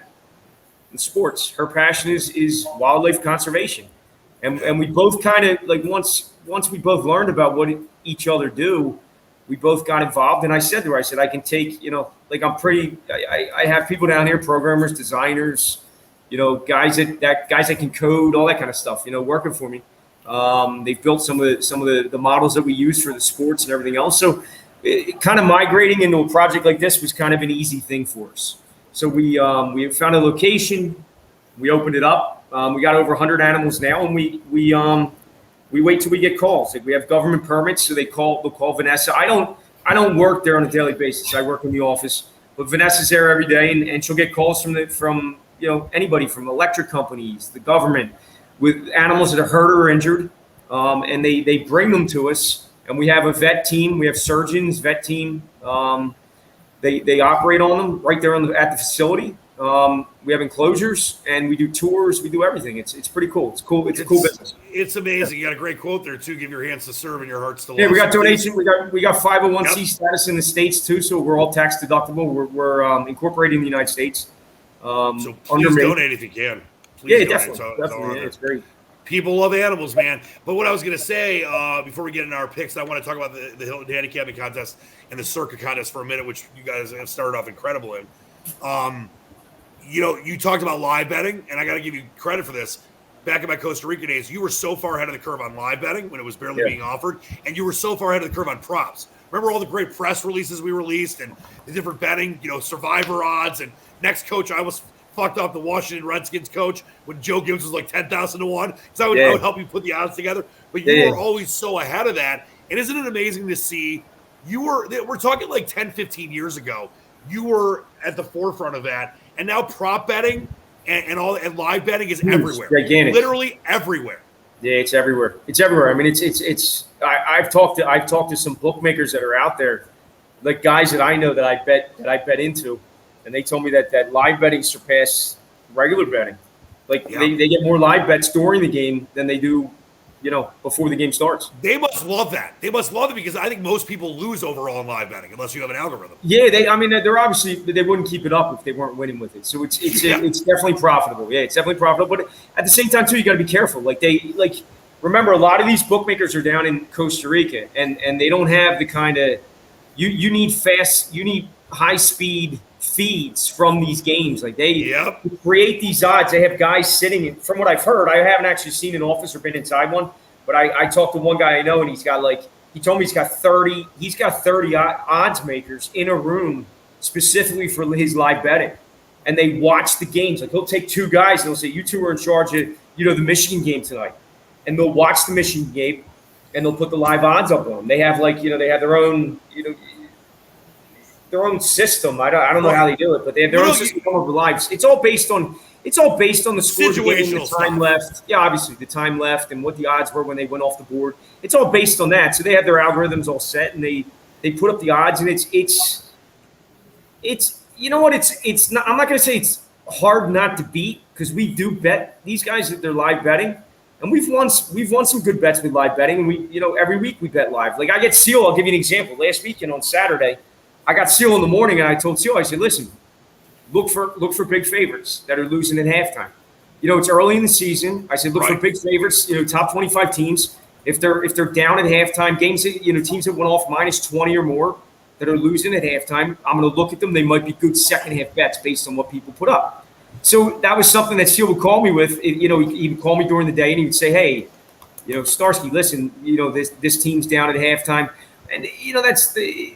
and sports. Her passion is wildlife conservation. And we both kind of once we both learned about what each other do, we both got involved. And I said to her, I can take, I have people down here, programmers, designers, guys that can code, all that kind of stuff, working for me. They've built some of the models that we use for the sports and everything else. So kind of migrating into a project like this was kind of an easy thing for us. So we found a location, we opened it up. We got over 100 animals now, and we wait till we get calls. We have government permits, so they'll call Vanessa. I don't work there on a daily basis. I work in the office, but Vanessa's there every day, and she'll get calls from anybody, from electric companies, the government, with animals that are hurt or injured, and they bring them to us. And we have a vet team. We have surgeons, vet team. They operate on them right there at the facility. We have enclosures, and we do tours. We do everything. It's pretty cool. It's cool. It's a cool business. It's amazing. You got a great quote there too. Give your hands to serve and your hearts to love. Yeah, we got donation. We got 501c status in the States too, so we're all tax deductible. We're incorporated in the United States. So please donate if you can. Please definitely. It's great. People love animals, man. But what I was going to say before we get into our picks, I want to talk about the Hilton handicapping contest and the Circa contest for a minute, which you guys have started off incredible in. You talked about live betting, and I got to give you credit for this. Back in my Costa Rica days, you were so far ahead of the curve on live betting when it was barely being offered, and you were so far ahead of the curve on props. Remember all the great press releases we released and the different betting, survivor odds, and next coach, I was fucked up the Washington Redskins coach when Joe Gibbs was like 10,000 to 1. So I would help you put the odds together. But you were always so ahead of that. And isn't it amazing to see we're talking like 10, 15 years ago, you were at the forefront of that. And now prop betting and live betting is everywhere. Gigantic. Literally everywhere. Yeah, it's everywhere. It's everywhere. I mean, I've talked to some bookmakers that are out there, like guys that I know that I bet into. and they told me that live betting surpassed regular betting. Like they get more live bets during the game than they do, before the game starts. They must love that. They must love it because I think most people lose overall in live betting unless you have an algorithm. Yeah, they're obviously they wouldn't keep it up if they weren't winning with it. So it's definitely profitable. Yeah, it's definitely profitable. But at the same time too, you got to be careful. Remember, a lot of these bookmakers are down in Costa Rica, and they don't have the kind of you need high speed feeds from these games. Like they create these odds. They have guys sitting. From what I've heard, I haven't actually seen an office or been inside one, but I talked to one guy I know, and he told me he's got 30 odds makers in a room specifically for his live betting, and they watch the games. Like he'll take two guys and he'll say, "You two are in charge of the Michigan game tonight," and they'll watch the Michigan game and they'll put the live odds up on them. They have they have their own their own system. I don't know how they do it, but they have their own system of lives. It's all based on the score, the time left. Yeah, obviously the time left and what the odds were when they went off the board. It's all based on that. So they have their algorithms all set, and they put up the odds, and it's you know what? It's not. I'm not going to say it's hard not to beat because we do bet these guys that they're live betting, and we've won some good bets with live betting, and we every week we bet live. Like I get Seal. I'll give you an example. Last weekend on Saturday, I got Seal in the morning, and I told Seal, I said, listen, look for big favorites that are losing at halftime. It's early in the season. I said, look for big favorites, top 25 teams. If they're down at halftime, games teams that went off minus 20 or more that are losing at halftime, I'm going to look at them. They might be good second half bets based on what people put up. So that was something that Seal would call me with. He would call me during the day, and he would say, hey, Starsky, listen, this team's down at halftime. And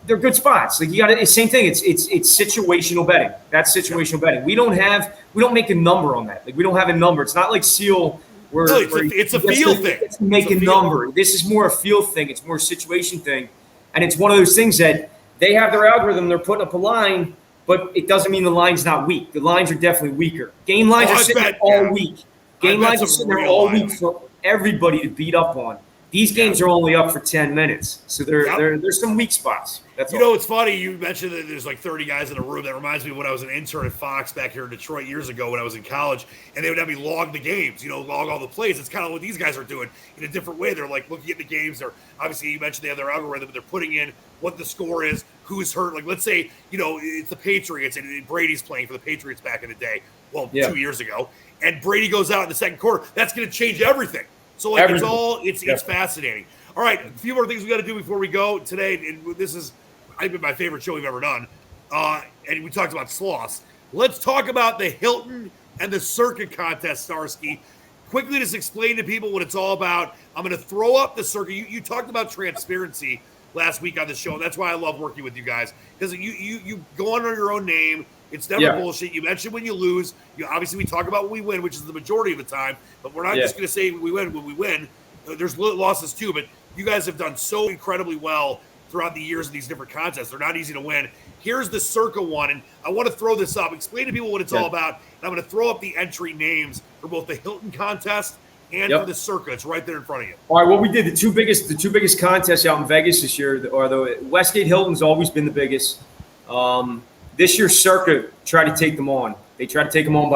they're good spots. Like you got it. Same thing. It's situational betting. That's situational betting. We don't make a number on that. Like we don't have a number. It's not like Seal where it's a feel thing. Make a number. This is more a feel thing. It's more a situation thing, and it's one of those things that they have their algorithm. They're putting up a line, but it doesn't mean the line's not weak. The lines are definitely weaker. Game lines are sitting there all week. Game lines are sitting there all week for everybody to beat up on. These games are only up for 10 minutes, so there's some weak spots. That's it's funny. You mentioned that there's like 30 guys in a room. That reminds me of when I was an intern at Fox back here in Detroit years ago when I was in college, and they would have me log the games, log all the plays. It's kind of what these guys are doing in a different way. They're like looking at the games. They're obviously, you mentioned they have their algorithm, but they're putting in what the score is, who's hurt. Like let's say it's the Patriots and Brady's playing for the Patriots back in the day. 2 years ago, and Brady goes out in the second quarter. That's going to change everything. So it's fascinating. All right, a few more things we got to do before we go today, and this is I think my favorite show we've ever done. And we talked about sloths. Let's talk about the Hilton and the Circa contest, Starsky. Quickly, just explain to people what it's all about. I'm going to throw up the Circa. You talked about transparency last week on the show, and that's why I love working with you guys because you go under your own name. It's never bullshit. You mentioned when you lose. Obviously, we talk about when we win, which is the majority of the time. But we're not just going to say we win when we win. There's losses too. But you guys have done so incredibly well throughout the years of these different contests. They're not easy to win. Here's the Circa one. And I want to throw this up. Explain to people what it's all about. And I'm going to throw up the entry names for both the Hilton contest and for the Circa. It's right there in front of you. All right, what we did, the two biggest contests out in Vegas this year are the Westgate Hilton's always been the biggest. This year, Circa tried to take them on. They tried to take them on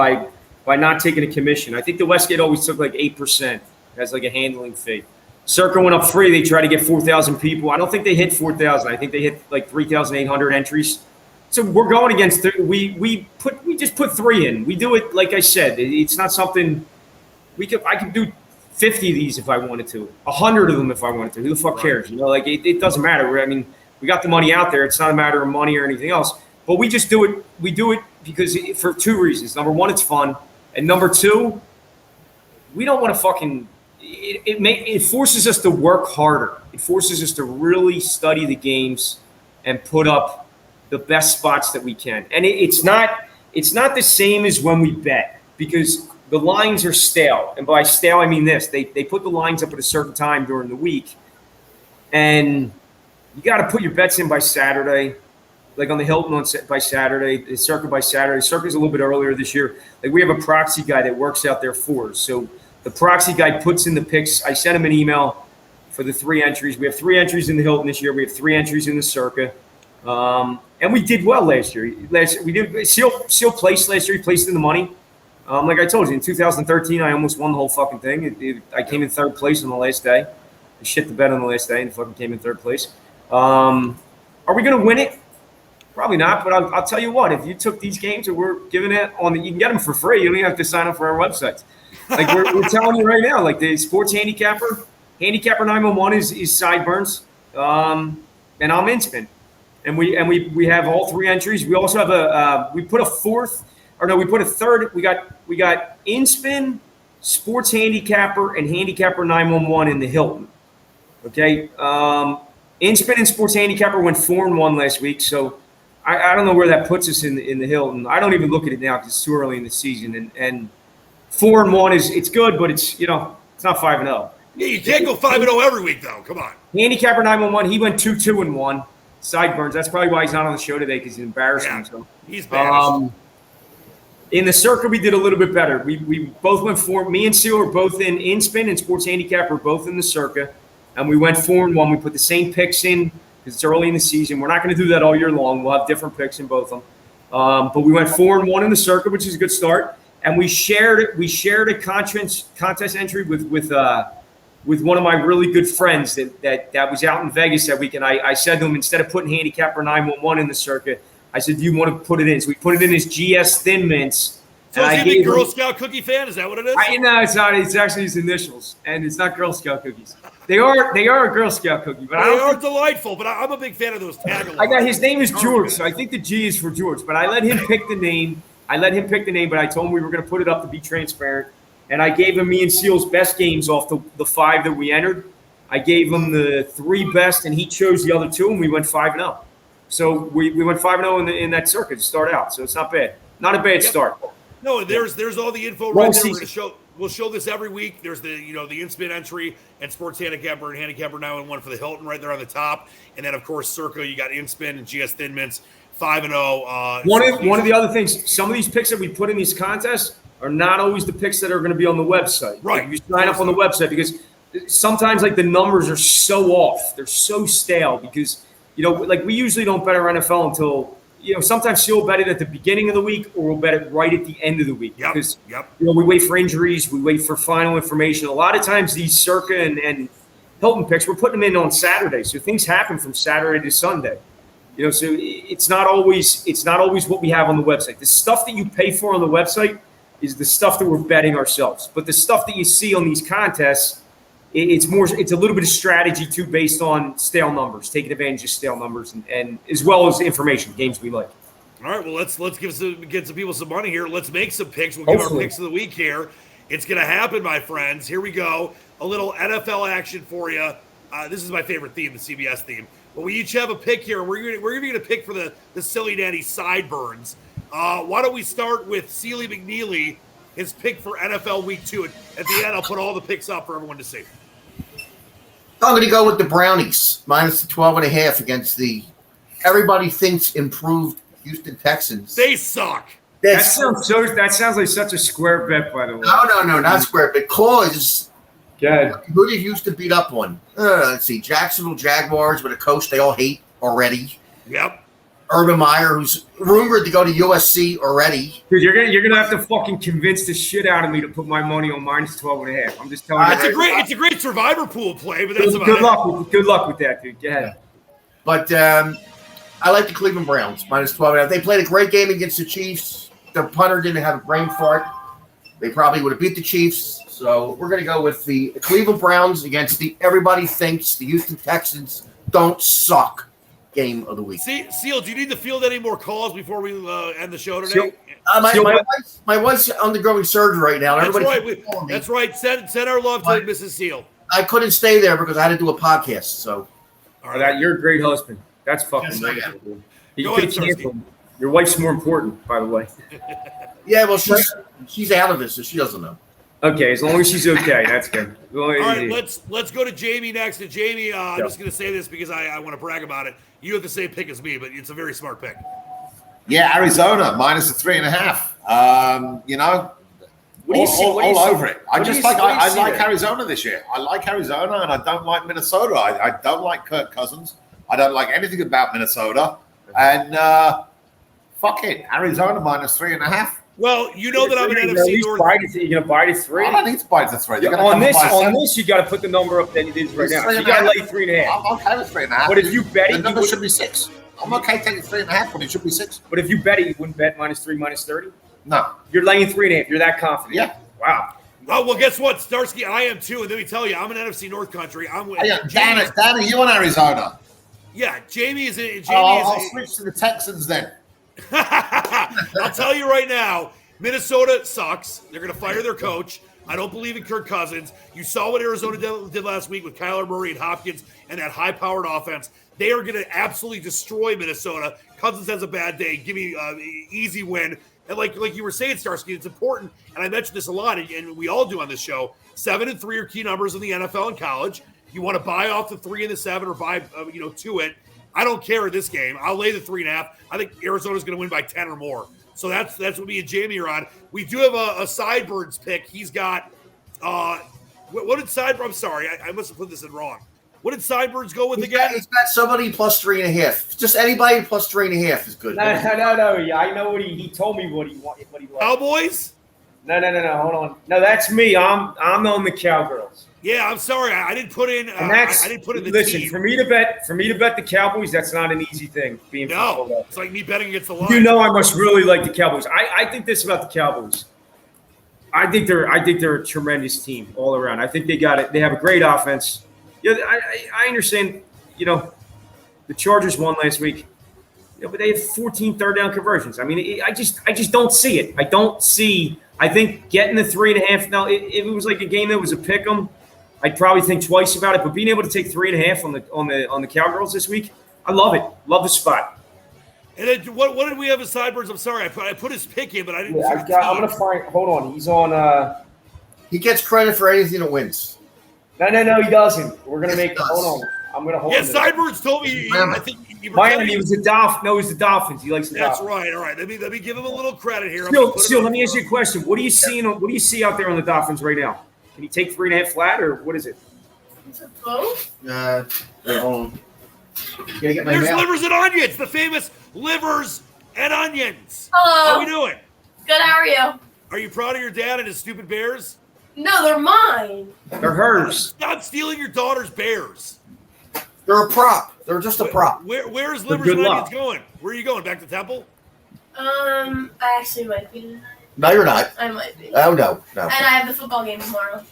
by not taking a commission. I think the Westgate always took like 8% as like a handling fee. Circa went up free. They tried to get 4,000 people. I don't think they hit 4,000. I think they hit like 3,800 entries. So we're going against we just put 3 in. We do it like I said. It's not something I could do 50 of these if I wanted to, 100 of them if I wanted to. Who the fuck cares? It doesn't matter. I mean, we got the money out there. It's not a matter of money or anything else. But we just do it. We do it because for 2 reasons. Number 1, it's fun, and number 2, we don't want to fucking. It forces us to work harder. It forces us to really study the games and put up the best spots that we can. And it's not the same as when we bet because the lines are stale. And by stale, I mean this: they put the lines up at a certain time during the week, and you got to put your bets in by Saturday. Like on the Hilton by Saturday, the Circa by Saturday. Circa's a little bit earlier this year. Like we have a proxy guy that works out there for us. So the proxy guy puts in the picks. I sent him an email for the 3 entries. We have 3 entries in the Hilton this year. We have 3 entries in the Circa. And we did well last year. Seal placed last year. He placed in the money. Like I told you, in 2013, I almost won the whole fucking thing. I came in third place on the last day. I shit the bed on the last day and fucking came in third place. Are we going to win it? Probably not, but I'll tell you what. If you took these games and we're giving it you can get them for free. You don't even have to sign up for our websites. Like we're telling you right now, like the sports handicapper 911 is Sideburns, and I'm Inspin, and we have all three entries. We also have we put a third. We got Inspin, sports handicapper, and handicapper 911 in the Hilton. Okay, Inspin and sports handicapper went 4-1 last week, so I don't know where that puts us in the Hilton. I don't even look at it now because it's too early in the season, and 4-1 it's good, but it's not 5-0. Yeah, you can't go 5-0 every week though. Come on. Handicapper 911, he went 2-1. Sideburns. That's probably why he's not on the show today because he's embarrassing himself. He's bad. In the Circa, we did a little bit better. We both went 4. Me and Seal are both in Inspin and sports handicapper, both in the Circa, and we went 4-1. We put the same picks in because it's early in the season. We're not going to do that all year long. We'll have different picks in both of them. But we went 4-1 in the Circa, which is a good start. And we shared a contest entry with one of my really good friends that was out in Vegas that weekend. I said to him, instead of putting handicapper 911 in the Circuit, I said, do you want to put it in? So we put it in as GS Thin Mints. So is he a big Girl Scout cookie fan? Is that what it is? No, it's not. It's actually his initials, and it's not Girl Scout cookies. They are a Girl Scout cookie, but they are delightful. But I'm a big fan of those tag-alongs. I got his name is George, so I think the G is for George. But I let him pick the name. But I told him we were going to put it up to be transparent. And I gave him me and Seal's best games off the 5 that we entered. I gave him the 3 best, and he chose the other 2, and we went 5-0. So we went 5-0 in that circuit to start out. So it's not bad. Not a bad start. No, there's all the info right there. We'll show this every week. There's the Inspin entry and sports handicapper and handicapper 911 for the Hilton right there on the top. And then, of course, Circa, you got Inspin and GS Thin Mints, 5-0. One of the other things, some of these picks that we put in these contests are not always the picks that are going to be on the website. Right. Like you sign up on the website because sometimes like the numbers are so off. They're so stale because, like we usually don't bet our NFL until, sometimes Seal bet it at the beginning of the week or we'll bet it right at the end of the week. Because, we wait for injuries. We wait for final information. A lot of times these Circa and Hilton picks, we're putting them in on Saturday. So things happen from Saturday to Sunday. So it's not always what we have on the website. The stuff that you pay for on the website is the stuff that we're betting ourselves. But the stuff that you see on these contests, it's a little bit of strategy too, based on stale numbers, taking advantage of stale numbers, and as well as information, games we like. All right, well let's get some people some money here. Let's make some picks. We'll give our picks of the week here. It's gonna happen, my friends. Here we go. A little NFL action for you. This is my favorite theme, the CBS theme. But we each have a pick here. We're going to pick for the silly nanny sideburns. Why don't we start with Sealy McNeely, his pick for NFL Week 2. At the end, I'll put all the picks up for everyone to see. I'm going to go with the Brownies, minus the 12.5 against the everybody thinks improved Houston Texans. They suck. That sounds like such a square bet, by the way. No, not square, because good. Who did Houston beat up on? Let's see, Jacksonville Jaguars with a coach they all hate already. Yep. Urban Meyer, who's rumored to go to USC already. Dude, you're gonna have to fucking convince the shit out of me to put my money on minus 12.5. I'm just telling you. It's a great survivor pool play, but that's about it. Good luck with that, dude. Go ahead. But I like the Cleveland Browns, minus 12.5. They played a great game against the Chiefs. Their punter didn't have a brain fart. They probably would have beat the Chiefs. So we're going to go with the Cleveland Browns against the everybody thinks the Houston Texans don't suck game of the week. Seal, do you need to field any more calls before we end the show today? My wife's undergoing surgery right now. That's right. Send our love to Mrs. Seal. I couldn't stay there because I had to do a podcast. So, all right. You're a great husband. That's fucking wonderful, dude. You could cancel. Your wife's more important, by the way. Yeah, well, she's out of this, so she doesn't know. Okay, as long as she's okay, that's good. All right, let's go to Jamie next. And Jamie, I'm just going to say this because I want to brag about it. You have the same pick as me, but it's a very smart pick. Yeah, Arizona minus the 3.5. All over it. I like Arizona this year. I like Arizona, and I don't like Minnesota. I don't like Kirk Cousins. I don't like anything about Minnesota. And fuck it, Arizona -3.5. Well, you know that I'm an At NFC least North. you're going to buy to 3? I don't need to buy the 3. They're gonna On come this, by on 7. this, you got to put the number up that it is right It's now. So you 3.5. got to lay 3.5. I'm okay with 3.5. But if you bet it, the you number would- should be 6. I'm okay taking 3.5 when it should be 6. But if you bet it, you wouldn't bet -3, -30. No. You're laying 3.5. You're that confident. Yeah. Wow. Oh, well, guess what, Starsky? I am too. And let me tell you, I'm an NFC North country. I'm with Hey, Danny, you in Arizona? Yeah, Jamie is. I'll switch to the Texans then. I'll tell you right now, Minnesota sucks. They're going to fire their coach. I don't believe in Kirk Cousins. You saw what Arizona did last week with Kyler Murray and Hopkins and that high-powered offense. They are going to absolutely destroy Minnesota. Cousins has a bad day. Give me an easy win. And like you were saying, Starsky, it's important, and I mentioned this a lot, and we all do on this show, 7 and 3 are key numbers in the NFL and college. You want to buy off the 3 and the 7 or buy to it. I don't care in this game. I'll lay the 3.5. I think Arizona's going to win by 10 or more. So that's what me and Jamie are on. We do have a Sideburns pick. He's got what did Sideburns? I'm sorry, I must have put this in wrong. What did Sideburns go with again? He's got somebody plus 3.5. Just anybody plus 3.5 is good. No. Yeah, I know what he told me what he wanted. Cowboys? No. Hold on. No, that's me. I'm on the Cowgirls. Yeah, I'm sorry. I didn't put in. And that's, I didn't put in the listen, team. for me to bet the Cowboys, that's not an easy thing. Being from No, Philadelphia. it's like me betting against the Lions. You know, I must really like the Cowboys. I think this about the Cowboys. I think they're a tremendous team all around. I think they got it. They have a great offense. Yeah, I understand. You know, the Chargers won last week. But they had 14 third down conversions. I mean, I just don't see it. I don't see. I think getting the 3.5. Now, if it was like a game that was a pick 'em, I'd probably think twice about it. But being able to take 3.5 on the Cowgirls this week, I love it. Love the spot. And then what did we have as Sideburns? I'm sorry, I put his pick in, but I didn't. Yeah, I'm gonna find. Hold on, he's on. He gets credit for anything that wins. No, he doesn't. We're gonna make. He does. Hold on, I'm gonna hold. Yeah, him. Sideburns told me. I think Miami. He was the Dolphins. No, it was the Dolphins. He likes the That's Dolphins. right. All right. Let me give him a little credit here. Still, let me ask you a question. What do you see? What do you see out there on the Dolphins right now? Can he take 3.5 flat, or what is it? Hold on. Gonna get my There's mail. livers and onions, the famous livers and onions. Hello. How we doing? Good, how are you? Are you proud of your dad and his stupid bears? No, they're mine. They're hers. Stop stealing your daughter's bears. They're a prop. They're just a prop. Where's livers good and luck. onions going? Where are you going? Back to Temple? I actually might be tonight. No, you're not. I might be. Oh, no. And I have the football game tomorrow.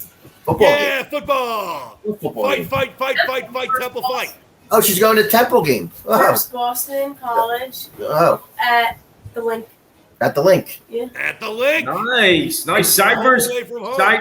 Football Yeah, football. game. Football Fight, game. fight, Temple, fight. Oh, she's going to Temple game. Oh, First Boston College oh, at the link. at the link. At the link. Nice. Sideburns.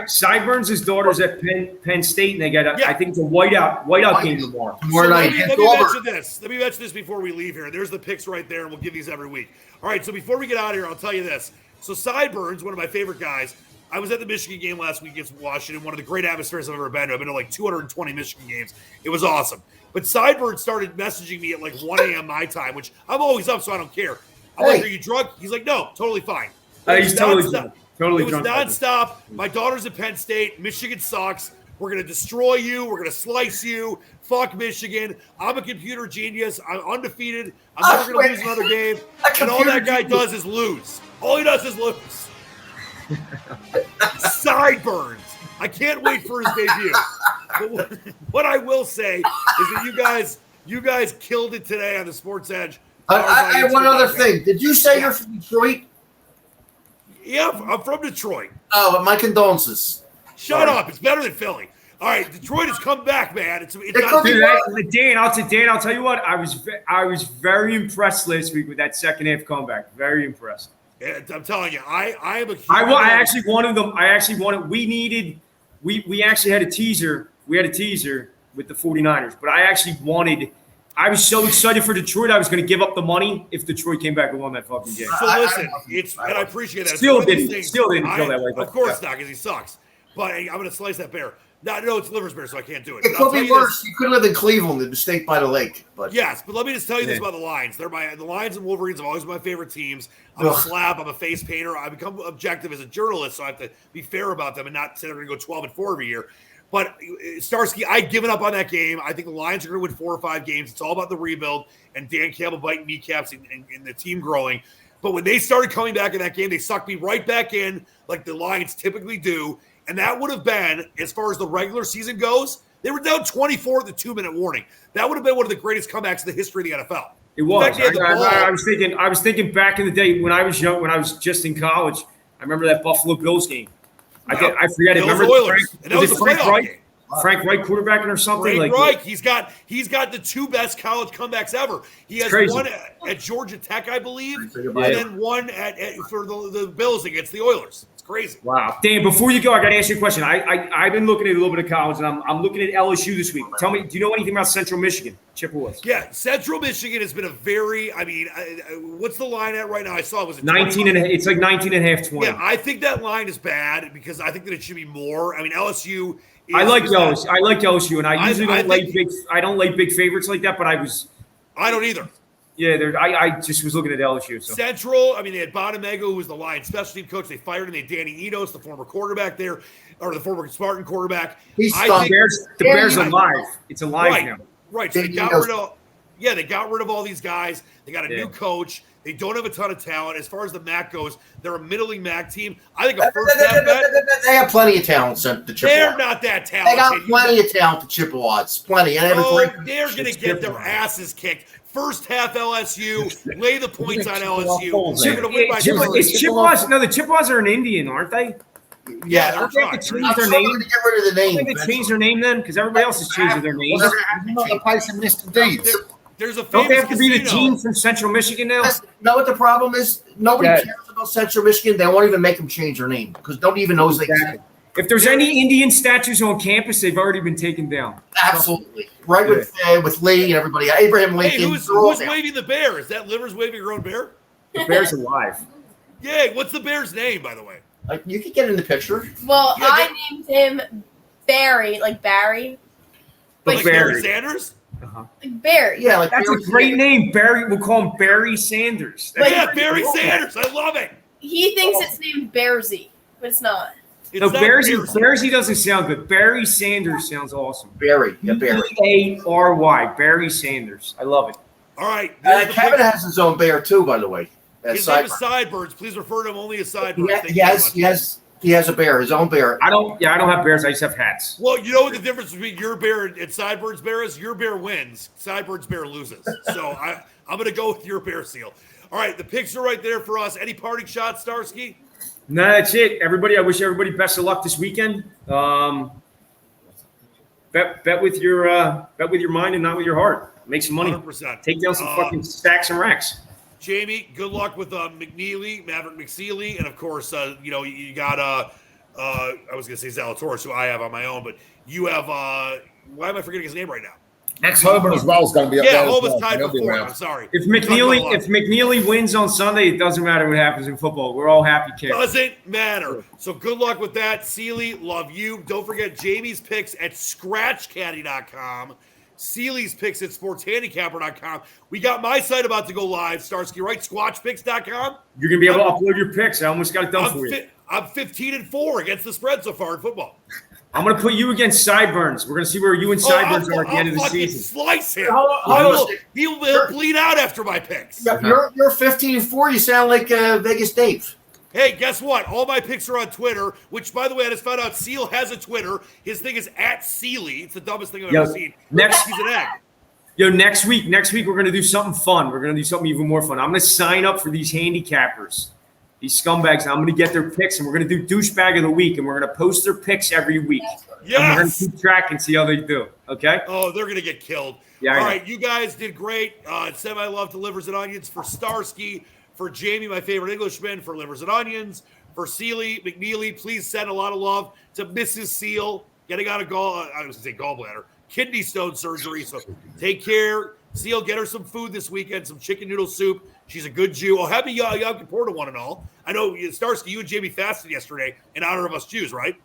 Sideburns' daughter's at Penn State, and they got. Yeah. I think it's a whiteout game tomorrow. Tomorrow So night. let me mention this. Let me mention this before we leave here. There's the picks right there, and we'll give these every week. All right, so before we get out of here, I'll tell you this. So Sideburns, one of my favorite guys, I was at the Michigan game last week against Washington, one of the great atmospheres I've ever been to. I've been to like 220 Michigan games. It was awesome. But Sideburns started messaging me at like 1 a.m. my time, which I'm always up, so I don't care. I'm like, are you drunk? He's like, no, totally fine. He's totally drunk. Totally It was drunk. nonstop. My daughter's at Penn State. Michigan sucks. We're going to destroy you. We're going to slice you. Fuck Michigan. I'm a computer genius. I'm undefeated. I'm never going to lose another game. And all that guy does is lose. All he does is lose. Sideburns. I can't wait for his debut. But what I will say is that you guys killed it today on the SportSedge. I have one other thing. Did you say you're from Detroit? Yeah, I'm from Detroit. Oh, my condolences. Shut up. It's better than Philly. All right, Detroit has come back, man. It's could not be Dan, I'll tell you what. I was very impressed last week with that second half comeback. Very impressed. I'm telling you, I am a. I actually wanted them. We actually had a teaser. We had a teaser with the 49ers, but I was so excited for Detroit. I was going to give up the money if Detroit came back and won that fucking game. So listen, and I appreciate that. Still didn't feel that way. Of course not, because he sucks. But I'm going to slice that bear. No, it's Liver's bear, so I can't do it. It could be worse. You could live in Cleveland, the state by the lake. But yes, but let me just tell you this about the Lions. The Lions and Wolverines have always been my favorite teams. I'm a slab. I'm a face painter. I become objective as a journalist, so I have to be fair about them and not say they're going to go 12-4 every year. But Starsky, I've given up on that game. I think the Lions are going to win 4 or 5 games. It's all about the rebuild and Dan Campbell biting kneecaps and the team growing. But when they started coming back in that game, they sucked me right back in like the Lions typically do. And that would have been, as far as the regular season goes, they were down 24 at the 2-minute warning. That would have been one of the greatest comebacks in the history of the NFL. It was. In fact, I was thinking back in the day when I was young, when I was just in college. I remember that Buffalo Bills game. I forget it. Remember Frank Reich quarterbacking or something Frank like Reich. He's got the 2 best college comebacks ever. He has one at Georgia Tech, I believe, and then one for the Bills against the Oilers. It's crazy. Wow. Dan, before you go, I got to ask you a question. I've been looking at a little bit of college, and I'm looking at LSU this week. Tell me, do you know anything about Central Michigan? Chippewas. Yeah, Central Michigan has been a very, what's the line at right now? I saw it was 19 and it's like 19 and a half, 20. Yeah, I think that line is bad because I think that it should be more. I mean, LSU. I like LSU, and I usually don't like big favorites like that, but I don't either. Yeah, I just was looking at LSU. So. Central, they had Bonamego, who was the Lions special team coach. They fired him. They had Danny Enos, the former quarterback there, or the former Spartan quarterback. The Bears are alive. It's alive now. Right. So they got rid of all these guys. They got a new coach. They don't have a ton of talent. As far as the MAC goes, they're a middling MAC team. I think a first half bet. They have plenty of talent, the Chippewas. They're not that talented. They got plenty of talent, the Chippewas. Plenty. And they're going to get their asses kicked. First half LSU, lay the points on LSU. They're going to win by Chippewas. No, the Chippewas are an Indian, aren't they? Yeah, they're trying. to change their name. Get rid of the name. I think they changed their name then because everybody else is changing their name. The place in Mr. Deeds. There's a Don't famous they have to be the casino. team from Central Michigan now? Know what the problem is? Nobody cares about Central Michigan. They won't even make them change their name because nobody even knows they exist. If there's any Indian statues on campus, they've already been taken down. Absolutely. Right with Lee and everybody. Abraham Lincoln. Hey, who's waving the bear? Is that Livers waving her own bear? The bear's alive. Yeah, what's the bear's name, by the way? You could get in the picture. Well, I named him Barry, like Barry. Like Barry Sanders? Uh-huh. Like Barry. Yeah, that's a great name. Barry. We'll call him Barry Sanders. Barry Sanders. I love it. He thinks it's named Bearsy, but it's not. Bearsy doesn't sound good. Barry Sanders sounds awesome. Barry. Barry. Barry Sanders. I love it. All right. Kevin has his own bear too, by the way. His name is Sideburns. Please refer to him only as Sideburns. He has a bear, his own bear. I don't have bears. I just have hats. Well, you know what the difference between your bear and Sideburns bear is? Your bear wins. Sideburns bear loses. So I'm going to go with your bear, Seal. All right, the picks are right there for us. Any parting shots, Starsky? No, that's it. Everybody, I wish everybody best of luck this weekend. Bet with your mind and not with your heart. Make some money. 100%. Take down some fucking stacks and racks. Jamie, good luck with Maverick McSeely, and of course, you got I was going to say Zalatoris, who I have on my own, but you have why am I forgetting his name right now? Max Hoban as well is going to be up there. Yeah, Hoban's tied for 4th. I'm sorry. If McNeely wins on Sunday, it doesn't matter what happens in football. We're all happy kids. Doesn't matter. So good luck with that. Sealy, love you. Don't forget Jamie's picks at scratchcaddy.com. Sealy's picks at sportshandicapper.com. We got my site about to go live, Starsky, right? Squatchpicks.com. You're going to be able to upload your picks. I almost got it done for you. I'm 15-4 against the spread so far in football. I'm going to put you against Sideburns. We're going to see where you and Sideburns are at the end of the season. Slice him. He'll bleed out after my picks. Yeah, you're 15-4. You sound like Vegas Dave. Hey, guess what? All my picks are on Twitter, which, by the way, I just found out Seal has a Twitter. His thing is @Sealy. It's the dumbest thing I've ever seen. He's an egg. Next week we're going to do something fun. We're going to do something even more fun. I'm going to sign up for these handicappers, these scumbags. I'm going to get their picks, and we're going to do douchebag of the week, and we're going to post their picks every week. Yes. And we're going to keep track and see how they do. Okay? Oh, they're going to get killed. Yeah. All right, you guys did great. Semi-Love to Livers and Onions for Starsky. For Jamie, my favorite Englishman, for Livers and Onions, for Sealy, McNeely, please send a lot of love to Mrs. Seal, getting out of gallbladder, kidney stone surgery. So take care. Seal, get her some food this weekend, some chicken noodle soup. She's a good Jew. Oh, happy Yom Kippur to one and all. I know, Starsky, you and Jamie fasted yesterday in honor of us Jews, right?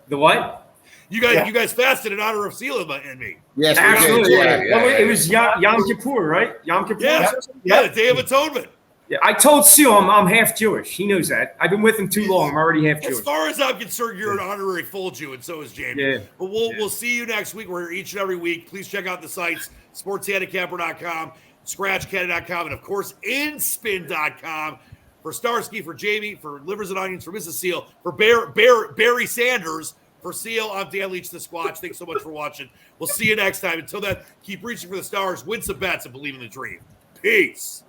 The what? You guys fasted in honor of Seal and me. Yes, absolutely. Yeah. It was Yom Kippur, right? Yom Kippur. Yeah, the Day of Atonement. Yeah, I told Seal I'm half Jewish. He knows that. I've been with him too long. I'm already half Jewish. As far as I'm concerned, you're an honorary full Jew, and so is Jamie. Yeah. But we'll see you next week. We're here each and every week. Please check out the sites, sportshandicapper.com, scratchcannon.com, and, of course, inspin.com. For Starsky, for Jamie, for Livers and Onions, for Mrs. Seal, for Barry Sanders, for Seal, I'm Dan Leach, the Squatch. Thanks so much for watching. We'll see you next time. Until then, keep reaching for the stars, win some bets, and believe in the dream. Peace.